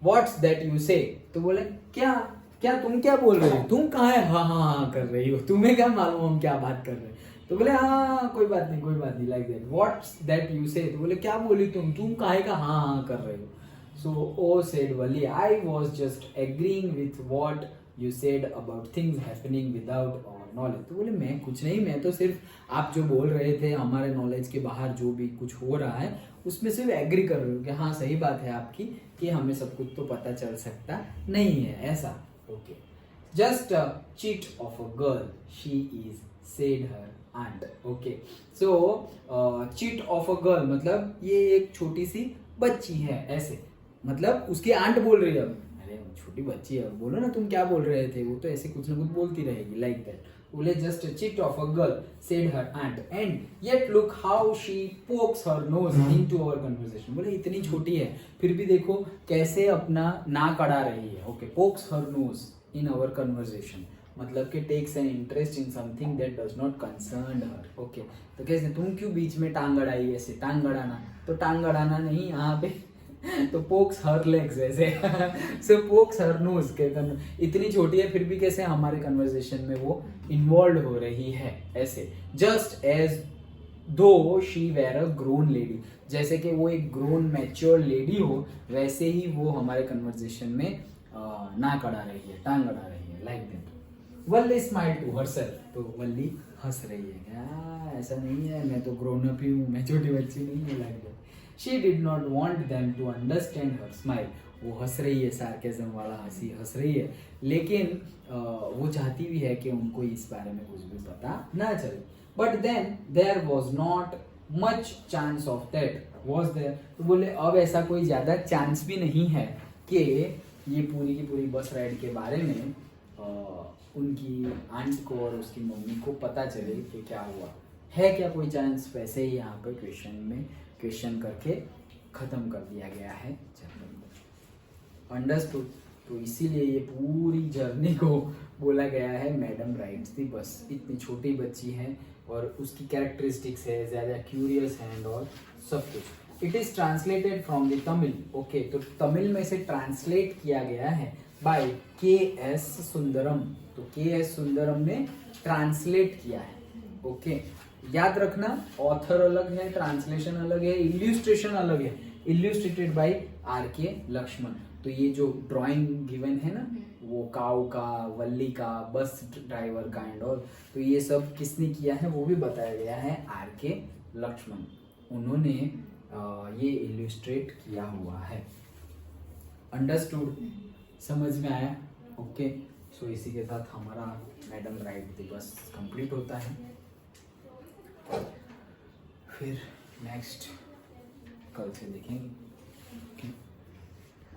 what's that you से, तो बोले क्या क्या तुम क्या बोल रहे हो, तुम कहाँ है हाँ हाँ हाँ कर रही हो, तुम्हें क्या मालूम हम क्या बात कर रहे हैं. तो बोले हाँ कोई बात नहीं like that. What's that you से, तो बोले क्या बोली तुम काहे का हाँ हाँ कर रहे हो. So oh said Valli I was just agreeing with what you said about things happening without knowledge. तो बोले मैं कुछ नहीं, मैं तो सिर्फ आप जो बोल रहे थे हमारे नॉलेज के बाहर जो भी कुछ हो रहा है उसमें सिर्फ एग्री कर रही हूँ कि हाँ सही बात है आपकी कि हमें सब कुछ तो पता चल सकता नहीं है ऐसा. Okay just a cheat of a girl she is said her aunt. Okay so cheat of a girl मतलब ये एक छोटी सी बच्ची है ऐसे, मतलब उसकी आंट बोल रही है. अरे छोटी बच्ची है, बोलो ना तुम क्या बोल रहे थे, वो तो ऐसे कुछ ना कुछ बोलती रहेगी लाइक दैट. बोले just a chit of a girl said her aunt and yet look how she pokes her nose into our conversation. बोले इतनी छोटी है फिर भी देखो कैसे अपना नाक अड़ा रही है. Okay pokes her nose in our conversation मतलब कि takes an interest in something that does not concern her. Okay तो कैसे तुम क्यों बीच में टांग अड़ाई, ऐसे टांग अड़ाना तो टांग अड़ाना नहीं यहाँ पे तो पोक्स हर लेग्स ऐसे सो पोक्स हर नोज के इतनी छोटी है फिर भी कैसे हमारे कन्वर्सेशन में वो इन्वॉल्व हो रही है ऐसे. Just as though she were a grown lady, जैसे कि वो एक ग्रोन मैच्योर लेडी हो वैसे ही वो हमारे कन्वर्सेशन में नाक अड़ा रही है, टांग अड़ा रही है like that. Valli smile to herself, तो वल्ली हंस रही है, ऐसा नहीं है मैं तो ग्रोन अप ही हूँ, मैं छोटी बच्ची नहीं हूँ like that. She did not want them to understand her smile, वो हंस रही है, सार्केज्म वाला हंसी हंस रही है, लेकिन वो चाहती भी है कि उनको इस बारे में कुछ भी पता ना चले. But then there was not much chance of that was there, तो बोले अब ऐसा कोई ज्यादा चांस भी नहीं है कि ये पूरी की पूरी बस राइड के बारे में उनकी आंट को और उसकी मम्मी को पता चले कि क्या हुआ है. क्या कोई चांस? वैसे ही यहाँ पे क्वेश्चन करके खत्म कर दिया गया है चैप्टर. अंडरस्टूड, तो इसीलिए ये पूरी जर्नी को बोला गया है मैडम राइड्स दी बस. इतनी छोटी बच्ची है और उसकी कैरेक्टरिस्टिक्स है, ज़्यादा क्यूरियस है एंड ऑल सब कुछ. It is translated from the Tamil. Okay तो तमिल में से ट्रांसलेट किया गया है बाय के.एस. सुंदरम. तो के.एस. सुंदरम ने ट्रांसलेट किया है. ओके याद रखना ऑथर अलग है, ट्रांसलेशन अलग है, इल्यूस्ट्रेशन अलग है. इल्यूस्ट्रेटेड बाय आर.के. लक्ष्मण. तो ये जो ड्राइंग गिवन है ना वो काऊ का, वल्ली का, बस ड्राइवर का एंड ऑल, तो ये सब किसने किया है वो भी बताया गया है आर.के. लक्ष्मण. उन्होंने ये इल्यूस्ट्रेट किया हुआ है. अंडरस्टूड, समझ में आया? ओके सो इसी के साथ हमारा मैडम राइड दिवस कंप्लीट होता है. फिर नेक्स्ट कल से देखेंगे.